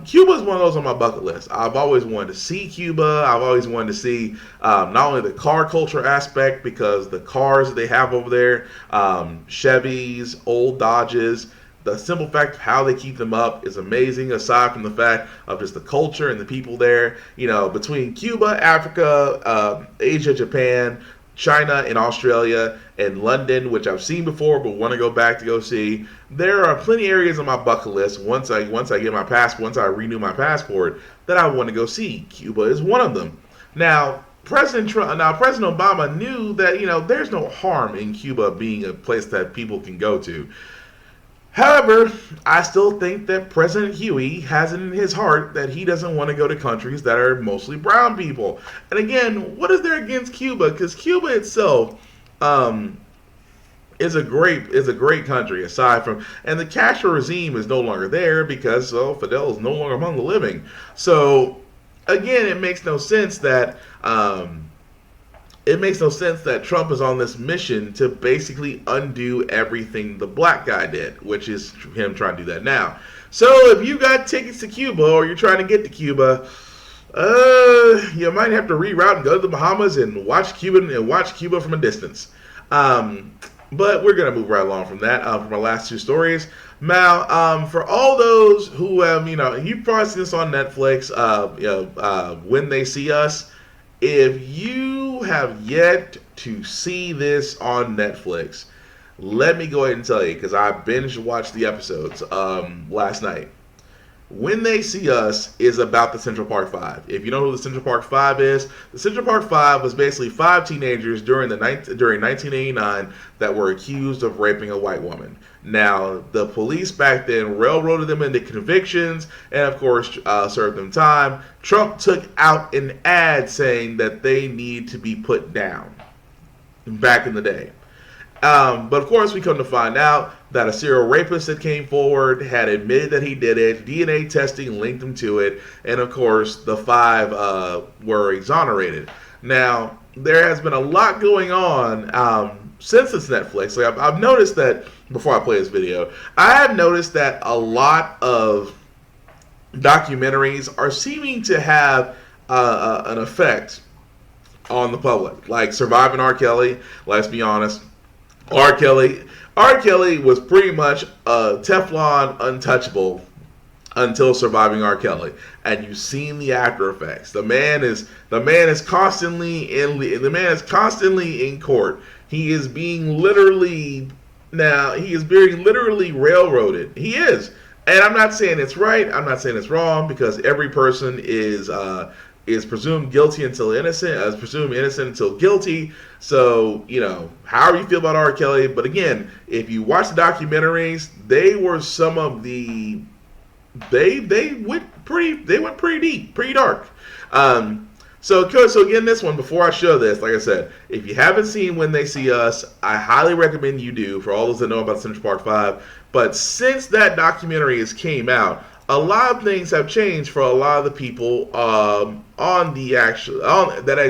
Cuba is one of those on my bucket list. I've always wanted to see Cuba. I've always wanted to see not only the car culture aspect, because the cars that they have over there, Chevys, old Dodges, the simple fact of how they keep them up is amazing, aside from the fact of just the culture and the people there. You know, between Cuba, Africa, Asia, Japan, China, and Australia, and London, which I've seen before but want to go back to go see. There are plenty of areas on my bucket list once I get my passport, once I renew my passport, that I want to go see. Cuba is one of them. Now, President Obama knew that, you know, there's no harm in Cuba being a place that people can go to. However, I still think that President Huey has it in his heart that he doesn't want to go to countries that are mostly brown people. And again, what is there against Cuba? Because Cuba itself is a great country, aside from, and the Castro regime is no longer there because Fidel is no longer among the living. So again, it makes no sense that Trump is on this mission to basically undo everything the black guy did, which is him trying to do that now. So if you got tickets to Cuba, or you're trying to get to Cuba, you might have to reroute and go to the Bahamas and watch Cuba from a distance. But we're gonna move right along from that. From our last two stories. Now, for all those who you've probably seen this on Netflix. When They See Us. If you have yet to see this on Netflix, let me go ahead and tell you, because I binge watched the episodes last night. When They See Us is about the Central Park Five. If you know who the Central Park Five is, the Central Park Five was basically 5 teenagers during 1989 that were accused of raping a white woman. Now, the police back then railroaded them into convictions and, of course, served them time. Trump took out an ad saying that they need to be put down back in the day. But, of course, we come to find out that a serial rapist that came forward had admitted that he did it. DNA testing linked him to it. And, of course, the 5 were exonerated. Now, there has been a lot going on since it's Netflix. Like I've noticed that, before I play this video, I have noticed that a lot of documentaries are seeming to have an effect on the public. Like Surviving R. Kelly, let's be honest. R. Kelly was pretty much Teflon untouchable until Surviving R. Kelly, and you've seen the after effects. The man is constantly in court. He is being literally railroaded. He is. And I'm not saying it's right. I'm not saying it's wrong, because every person is presumed guilty until innocent, presumed innocent until guilty. So, however you feel about R. Kelly. But again, if you watch the documentaries, they were some of the they went pretty deep, pretty dark. So again, this one, before I show this, like I said, if you haven't seen When They See Us, I highly recommend you do, for all those that know about Central Park 5. But since that documentary has came out, a lot of things have changed for a lot of the people that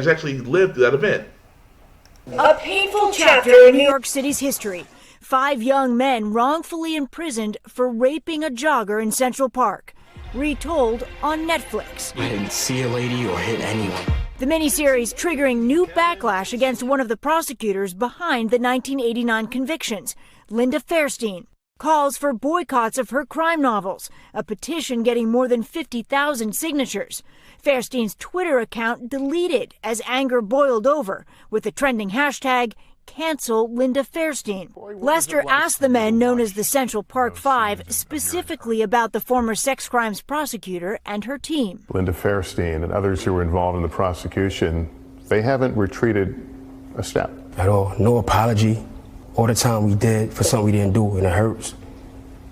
actually lived through that event. A painful chapter in New York City's history. 5 young men wrongfully imprisoned for raping a jogger in Central Park. Retold on Netflix. I didn't see a lady or hit anyone. The miniseries triggering new backlash against one of the prosecutors behind the 1989 convictions, Linda Fairstein, calls for boycotts of her crime novels, a petition getting more than 50,000 signatures. Fairstein's Twitter account deleted as anger boiled over with the trending hashtag Cancel Linda Fairstein. Lester asked the men known as the Central Park Five specifically about the former sex crimes prosecutor and her team. Linda Fairstein and others who were involved in the prosecution, they haven't retreated a step. At all. No apology. All the time we did for something we didn't do, and it hurts.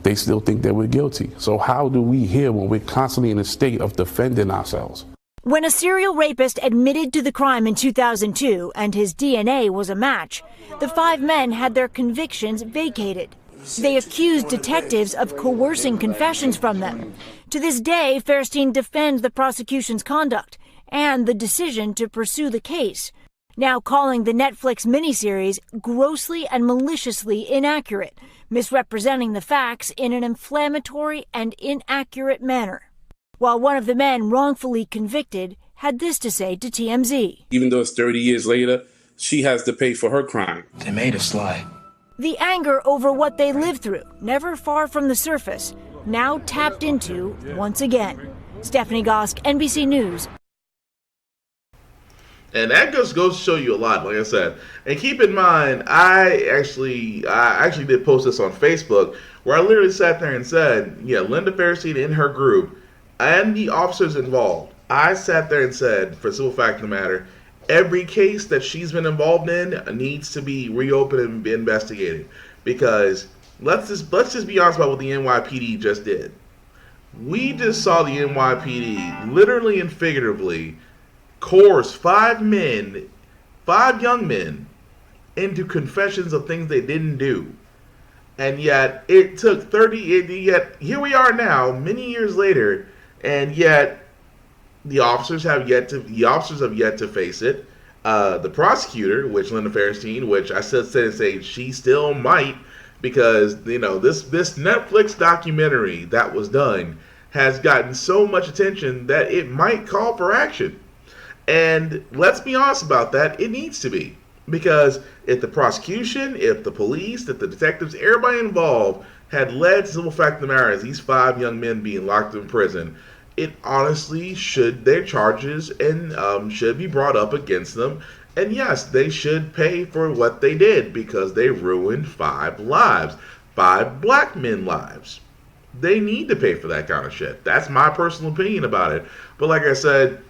They still think that we're guilty. So how do we hear when we're constantly in a state of defending ourselves? When a serial rapist admitted to the crime in 2002 and his DNA was a match, the 5 men had their convictions vacated. They accused detectives of coercing confessions from them. To this day, Fairstein defends the prosecution's conduct and the decision to pursue the case, now calling the Netflix miniseries grossly and maliciously inaccurate, misrepresenting the facts in an inflammatory and inaccurate manner. While one of the men wrongfully convicted had this to say to TMZ. Even though it's 30 years later, she has to pay for her crime. They made us lie. The anger over what they lived through, never far from the surface, now tapped into once again. Stephanie Gosk, NBC News. And that just goes to show you a lot, like I said. And keep in mind, I actually did post this on Facebook, where I literally sat there and said, yeah, Linda Fairstein and her group, and the officers involved, I sat there and said, for the simple fact of the matter, every case that she's been involved in needs to be reopened and be investigated. Because let's just be honest about what the NYPD just did. We just saw the NYPD literally and figuratively coerce 5 young men into confessions of things they didn't do. And yet it took 30, yet here we are now, many years later, and yet the officers have yet to face it. The prosecutor, which Linda Fairstein, which I said she still might, because you know this Netflix documentary that was done has gotten so much attention that it might call for action. And let's be honest about that, it needs to be. Because if the prosecution, if the police, if the detectives, everybody involved had led to the simple fact of the matter as these 5 young men being locked in prison, it honestly should, their charges and should be brought up against them. And yes, they should pay for what they did because they ruined 5 lives, 5 black men lives. They need to pay for that kind of shit. That's my personal opinion about it. But like I said,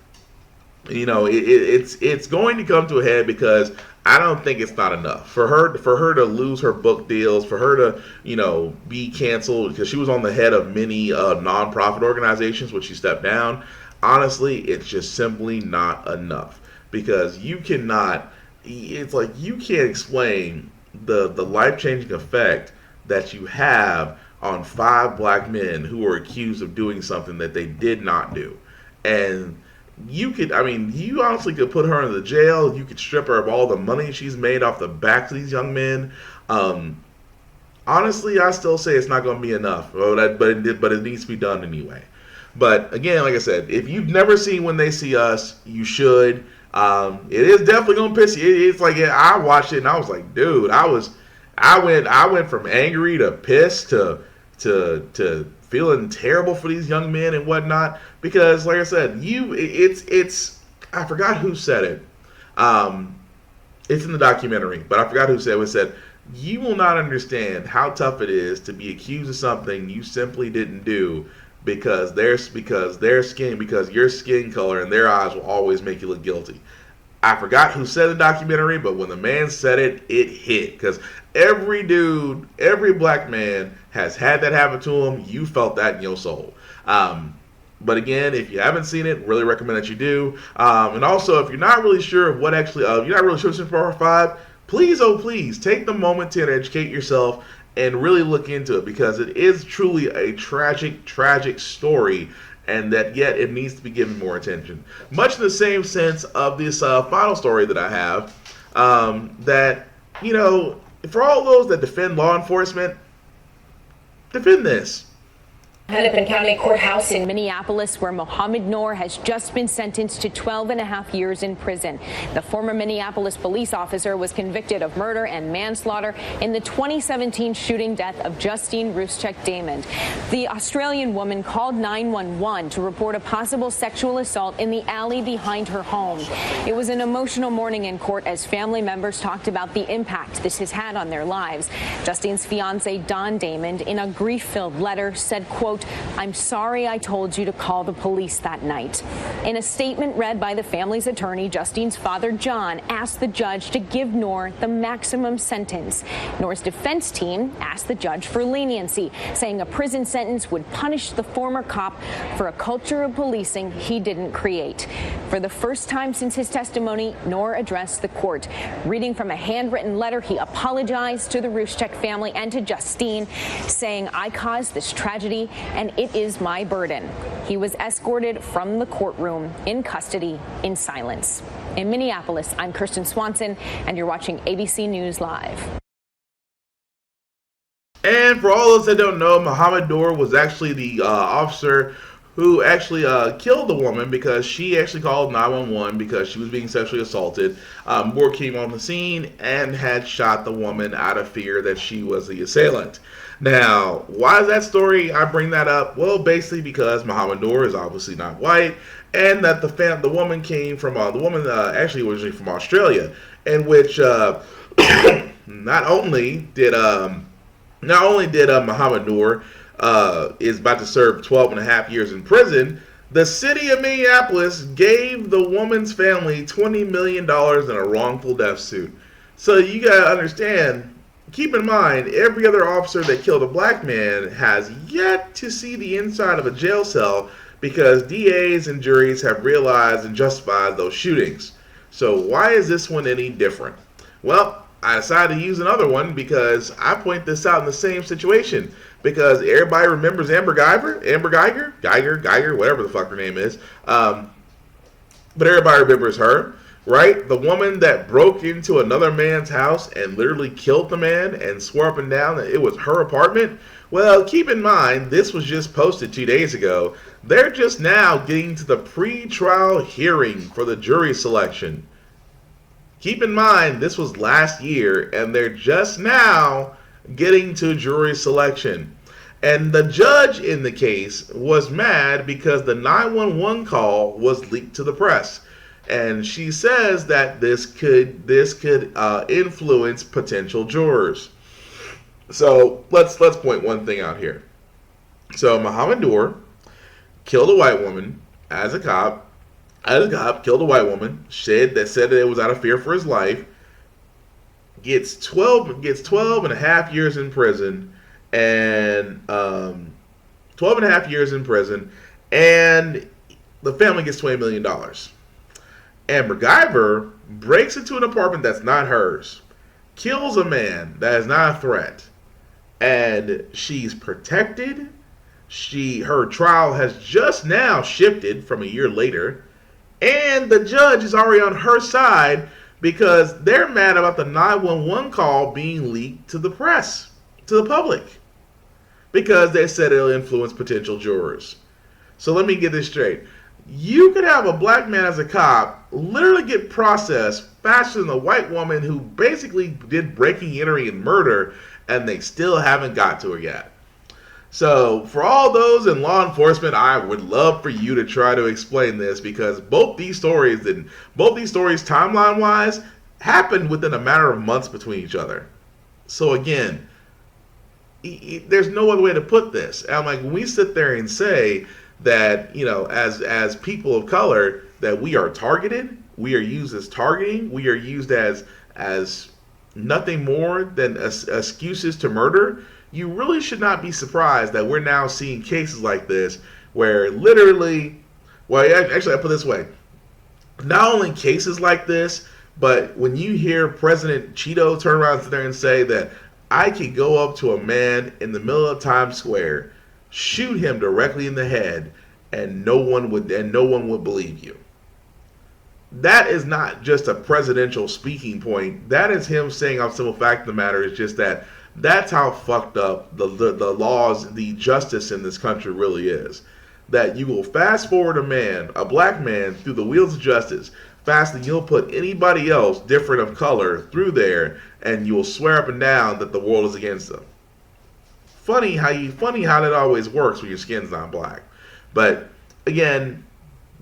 you know, it's going to come to a head because I don't think it's not enough for her to lose her book deals, for her to, you know, be canceled because she was on the head of many nonprofit organizations when she stepped down. Honestly, it's just simply not enough because you cannot. It's like you can't explain the life-changing effect that you have on 5 black men who were accused of doing something that they did not do, and you could, I mean, you honestly could put her in the jail. You could strip her of all the money she's made off the backs of these young men. Honestly, I still say it's not going to be enough, but it needs to be done anyway. But again, like I said, if you've never seen When They See Us, you should. It is definitely going to piss you. It's like, yeah, I watched it and I was like, dude, I went from angry to pissed to feeling terrible for these young men and whatnot, because like I said, it's I forgot who said it. It's in the documentary, but I forgot who said it. It said, you will not understand how tough it is to be accused of something you simply didn't do because your skin color and their eyes will always make you look guilty. I forgot who said the documentary, but when the man said it, it hit. Because every dude, every black man has had that happen to him. You felt that in your soul. But again, if you haven't seen it, really recommend that you do. And also, if you're not really sure of what actually, you're not really sure of Super Power 5, please, oh please, take the moment to educate yourself and really look into it, because it is truly a tragic, tragic story, and that yet it needs to be given more attention. Much in the same sense of this final story that I have, that, you know, for all those that defend law enforcement, defend this. Hennepin County Courthouse in Minneapolis, where Mohammed Noor has just been sentenced to 12.5 years in prison. The former Minneapolis police officer was convicted of murder and manslaughter in the 2017 shooting death of Justine Ruszczyk-Damond. The Australian woman called 911 to report a possible sexual assault in the alley behind her home. It was an emotional morning in court as family members talked about the impact this has had on their lives. Justine's fiance, Don Damond, in a grief-filled letter said, quote, "I'm sorry I told you to call the police that night." In a statement read by the family's attorney, Justine's father, John, asked the judge to give Noor the maximum sentence. Noor's defense team asked the judge for leniency, saying a prison sentence would punish the former cop for a culture of policing he didn't create. For the first time since his testimony, Noor addressed the court. Reading from a handwritten letter, he apologized to the Ruszczyk family and to Justine, saying, "I caused this tragedy and it is my burden." He was escorted from the courtroom in custody in silence. In Minneapolis, I'm Kirsten Swanson, and you're watching ABC News Live. And for all those that don't know, Mohammed Noor was actually the officer who actually killed the woman because she actually called 911 because she was being sexually assaulted. Moore came on the scene and had shot the woman out of fear that she was the assailant. Now, why is that story? I bring that up. Well, basically because Mohammed Noor is obviously not white, and that the woman came from actually originally from Australia, in which not only did Mohammed Noor is about to serve 12.5 years in prison, the city of Minneapolis gave the woman's family $20 million in a wrongful death suit. So you gotta understand. Keep in mind, every other officer that killed a black man has yet to see the inside of a jail cell because DAs and juries have realized and justified those shootings. So why is this one any different? Well, I decided to use another one because I point this out in the same situation. Because everybody remembers Amber Geiger, whatever the fuck her name is. But everybody remembers her. Right? The woman that broke into another man's house and literally killed the man and swore up and down that it was her apartment. Well, keep in mind, this was just posted 2 days ago. They're just now getting to the pre-trial hearing for the jury selection. Keep in mind, this was last year, and they're just now getting to jury selection. And the judge in the case was mad because the 911 call was leaked to the press. And she says that this could influence potential jurors. So let's point one thing out here. So Mohammed Noor killed a white woman as a cop. Killed a white woman. Said that it was out of fear for his life. Gets 12.5 years in prison, and 12.5 years in prison, and the family gets $20 million. Amber Geiger breaks into an apartment that's not hers, kills a man that is not a threat, and she's protected. Her trial has just now shifted from a year later, and the judge is already on her side because they're mad about the 911 call being leaked to the press, to the public, because they said it'll influence potential jurors. So let me get this straight. You could have a black man as a cop literally get processed faster than the white woman who basically did breaking, entering, and murder, and they still haven't got to her yet. So for all those in law enforcement, I would love for you to try to explain this, because both these stories timeline-wise happened within a matter of months between each other. So again, there's no other way to put this. And I'm like, when we sit there and say that, as people of color, that we are targeted, we are used as targeting, we are used as nothing more than excuses to murder, you really should not be surprised that we're now seeing cases like this where literally, actually I put it this way, not only cases like this, but when you hear President Cheeto turn around there and say that I could go up to a man in the middle of Times Square, shoot him directly in the head, and no one would believe you. That is not just a presidential speaking point. That is him saying, on simple fact of the matter is just that That's how fucked up the laws, the justice in this country really is. That you will fast forward a black man, through the wheels of justice, faster than you'll put anybody else different of color through there, and you will swear up and down that the world is against them. Funny how that always works when your skin's not black. But again,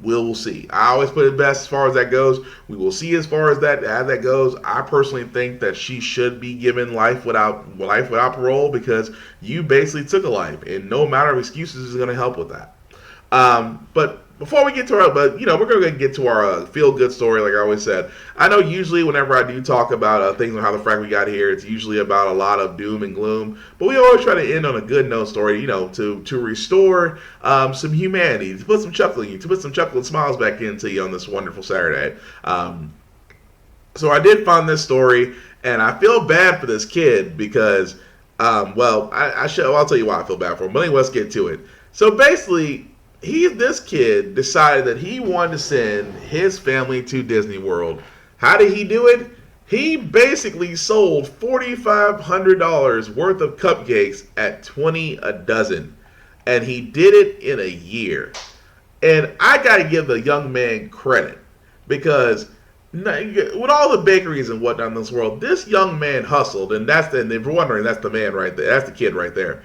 we'll see. I always put it best as far as that goes. We will see as far as that goes. I personally think that she should be given life without parole, because you basically took a life, and no amount of excuses is going to help with that. But before we get to we're going to get to our feel-good story, like I always said. I know usually whenever I do talk about things on how the Frack We Got Here, it's usually about a lot of doom and gloom. But we always try to end on a good note story, to restore some humanity, to put some chuckling smiles back into you on this wonderful Saturday. So I did find this story, and I feel bad for this kid because, I'll tell you why I feel bad for him. But anyway, let's get to it. So basically, this kid decided that he wanted to send his family to Disney World. How did he do it? He basically sold $4,500 worth of cupcakes at 20 a dozen. And he did it in a year. And I got to give the young man credit, because with all the bakeries and whatnot in this world, this young man hustled. And if you're wondering, that's the man right there. That's the kid right there.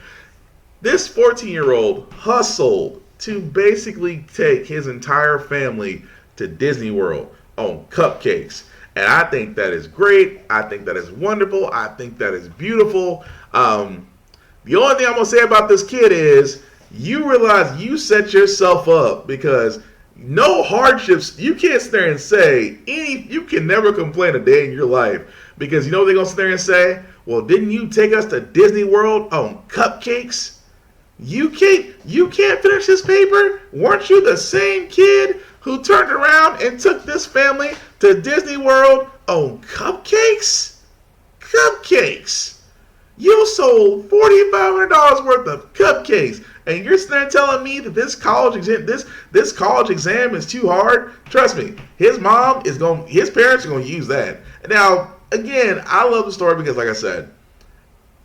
This 14-year-old hustled to basically take his entire family to Disney World on cupcakes. And I think that is great. I think that is wonderful. I think that is beautiful. The only thing I'm going to say about this kid is you realize you set yourself up, because no hardships, you can't sit there and say, you can never complain a day in your life, because you know what they're going to sit there and say? Well, didn't you take us to Disney World on cupcakes? You can't finish this paper? Weren't you the same kid who turned around and took this family to Disney World on cupcakes? Cupcakes. You sold $4,500 worth of cupcakes, and you're sitting there telling me that this college exam is too hard? Trust me, his parents are going to use that. Now, again, I love the story because, like I said,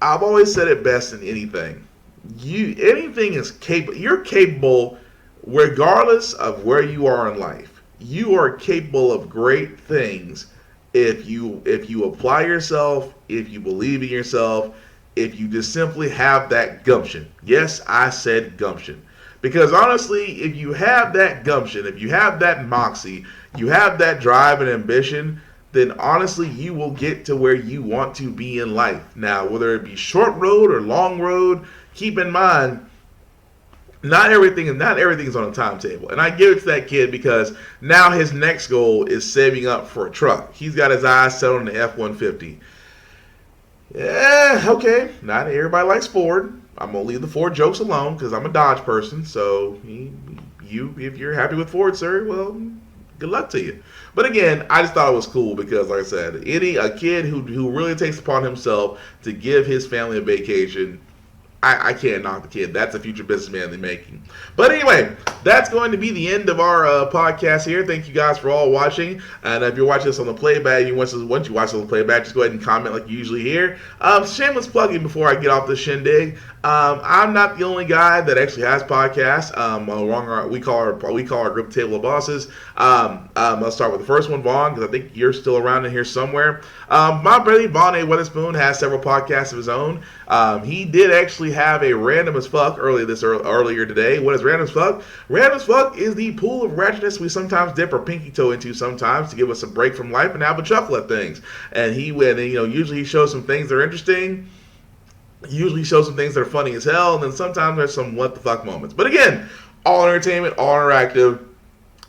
I've always said it best in anything. Anything is capable. You're capable, regardless of where you are in life. You are capable of great things if you apply yourself, if you believe in yourself, if you just simply have that gumption. Yes, I said gumption. Because honestly, if you have that gumption, if you have that moxie, you have that drive and ambition, then honestly, you will get to where you want to be in life. Now, whether it be short road or long road, keep in mind, not everything is on a timetable. And I give it to that kid because now his next goal is saving up for a truck. He's got his eyes set on the F-150. Yeah, okay. Not everybody likes Ford. I'm going to leave the Ford jokes alone because I'm a Dodge person. So if you're happy with Ford, sir, well, good luck to you. But again, I just thought it was cool because, like I said, a kid who really takes upon himself to give his family a vacation, I can't knock the kid. That's a future businessman they're making. But anyway, that's going to be the end of our podcast here. Thank you guys for all watching. And if you're watching this on the playback, once you watch this on the playback, just go ahead and comment like you usually hear. Shameless plugging before I get off the shindig. I'm not the only guy that actually has podcasts. We call our group Table of Bosses. Let's start with the first one, Vaughn, because I think you're still around in here somewhere. My buddy Vaughn A. Weatherspoon has several podcasts of his own. He did actually have a Random as Fuck earlier today. What is Random as Fuck? Random as Fuck is the pool of ratchetness we sometimes dip our pinky toe into sometimes to give us a break from life and have a chuckle at things. And usually he shows some things that are interesting. Usually shows some things that are funny as hell, and then sometimes there's some what the fuck moments. But again, all entertainment, all interactive.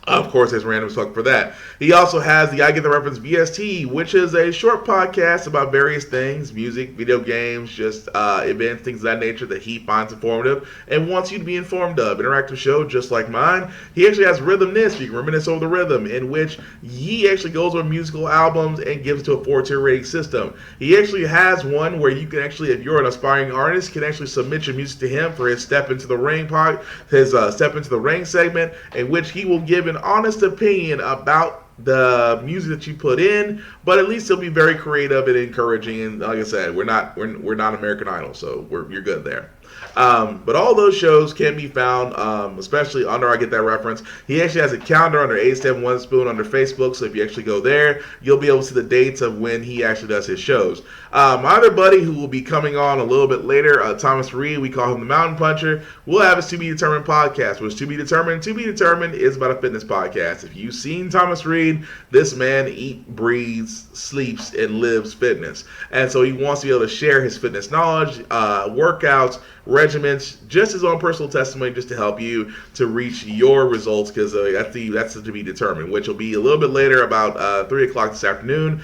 Of course, there's Random as Fuck for that. He also has the I Get the Reference VST, which is a short podcast about various things, music, video games, just events, things of that nature that he finds informative and wants you to be informed of. Interactive show just like mine. He actually has Rhythm This, you can reminisce over the rhythm, in which he actually goes over musical albums and gives it to a 4-tier rating system. He actually has one where you can actually, if you're an aspiring artist, can actually submit your music to him for his Step Into the Ring part, his Step Into the Ring segment, in which he will give an honest opinion about the music that you put in, but at least it'll be very creative and encouraging. And like I said, we're not American Idol, so you're good there. But all those shows can be found, especially under I Get That Reference. He actually has a calendar under 871 Spoon under Facebook, so if you actually go there, you'll be able to see the dates of when he actually does his shows. My other buddy who will be coming on a little bit later, Thomas Reed, we call him the Mountain Puncher, will have his To Be Determined podcast, which To Be Determined is about a fitness podcast. If you've seen Thomas Reed, this man eats, breathes, sleeps, and lives fitness. And so he wants to be able to share his fitness knowledge, workouts, regiments, just his own personal testimony, just to help you to reach your results, because that's To Be Determined, which will be a little bit later, about 3 o'clock this afternoon,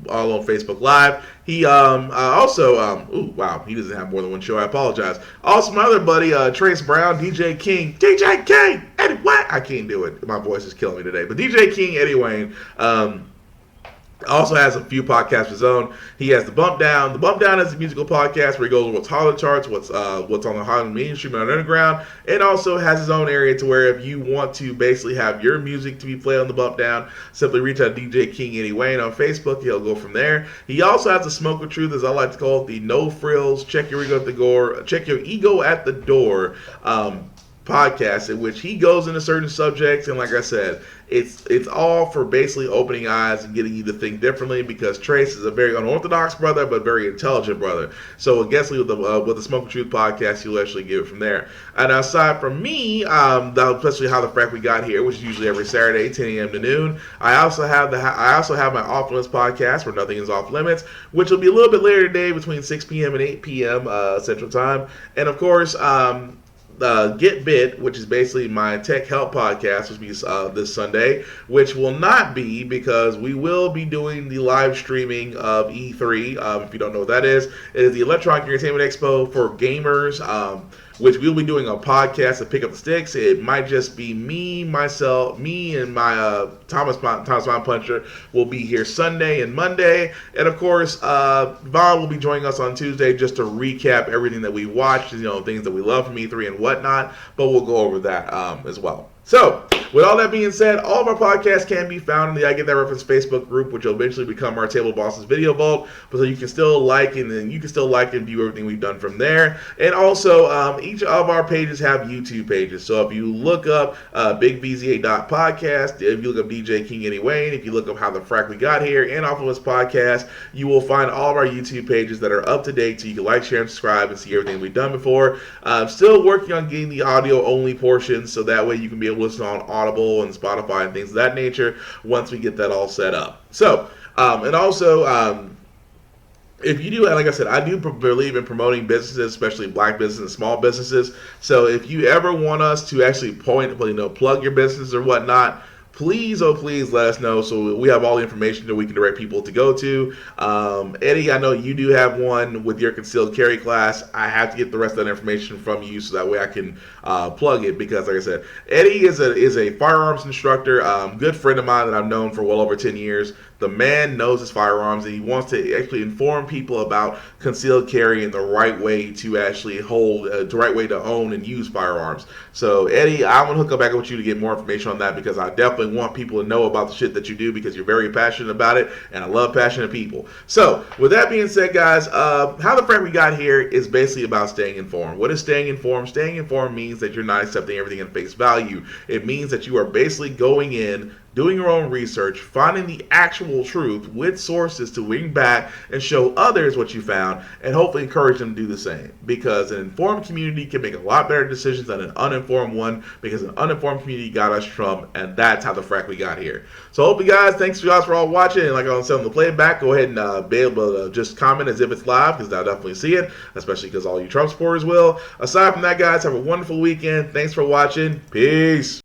all on Facebook Live. He also, he doesn't have more than one show, I apologize. Also, my other buddy, Trace Brown, DJ King, Eddie what? I can't do it, my voice is killing me today, but DJ King, Eddie Wayne, also has a few podcasts of his own. He has The Bump Down. The Bump Down is a musical podcast where he goes over what's hot on the charts, what's on the Hollywood mainstream and underground, and also has his own area to where if you want to basically have your music to be played on The Bump Down, simply reach out to DJ King Eddie Wayne on Facebook. He'll go from there. He also has the Smoke with Truth, as I like to call it, the No Frills, Check Your Ego at the Door podcast, in which he goes into certain subjects, and like I said, it's all for basically opening eyes and getting you to think differently, because Trace is a very unorthodox brother but very intelligent brother. So I guess with the Smoke Truth podcast, you'll actually get it from there. And aside from me, especially How the Frack We Got Here, which is usually every Saturday 10 a.m. to noon, I also have my Off Limits podcast, where nothing is off limits, which will be a little bit later today between 6 p.m. and 8 p.m. Central Time. And of course, Get Bit, which is basically my tech help podcast, which will be this Sunday, which will not be, because we will be doing the live streaming of E3. If you don't know what that is, it is the Electronic Entertainment Expo for gamers, which we'll be doing a podcast to Pick Up the Sticks. It might just be me and my Thomas Puncher will be here Sunday and Monday. And of course, Vaughn will be joining us on Tuesday just to recap everything that we watched, things that we love from E3 and whatnot. But we'll go over that as well. So, with all that being said, all of our podcasts can be found in the I Get That Reference Facebook group, which will eventually become our Table Bosses video vault. But so you can still like and view everything we've done from there. And also, each of our pages have YouTube pages. So if you look up BigBZA.podcast, if you look up DJ King Eddie Wayne, if you look up How the Frack We Got Here, and Off of Us Podcast, you will find all of our YouTube pages that are up to date, so you can like, share, and subscribe and see everything we've done before. I'm still working on getting the audio only portion, so that way you can be able to listen on Audible and Spotify and things of that nature once we get that all set up. So, and also, if you do, like I said, I do believe in promoting businesses, especially black businesses and small businesses. So if you ever want us to actually plug your business or whatnot, please, oh please, let us know, so we have all the information that we can direct people to go to. Eddie, I know you do have one with your concealed carry class. I have to get the rest of that information from you, so that way I can plug it, because like I said, Eddie is a firearms instructor, good friend of mine that I've known for well over 10 years. The man knows his firearms, and he wants to actually inform people about concealed carry and the right way to actually the right way to own and use firearms. So Eddie, I'm gonna hook up back with you to get more information on that, because I definitely want people to know about the shit that you do, because you're very passionate about it, and I love passionate people. So with that being said, guys, How the Frack We Got Here is basically about staying informed. What is staying informed? Staying informed means that you're not accepting everything at face value. It means that you are basically going in, doing your own research, finding the actual truth with sources to bring back and show others what you found, and hopefully encourage them to do the same. Because an informed community can make a lot better decisions than an uninformed one, because an uninformed community got us Trump, and that's how the frack we got here. So I hope you guys, thanks you guys for all watching, and like I was saying, the playback, go ahead and be able to just comment as if it's live, because I'll definitely see it, especially because all you Trump supporters will. Aside from that, guys, have a wonderful weekend. Thanks for watching. Peace.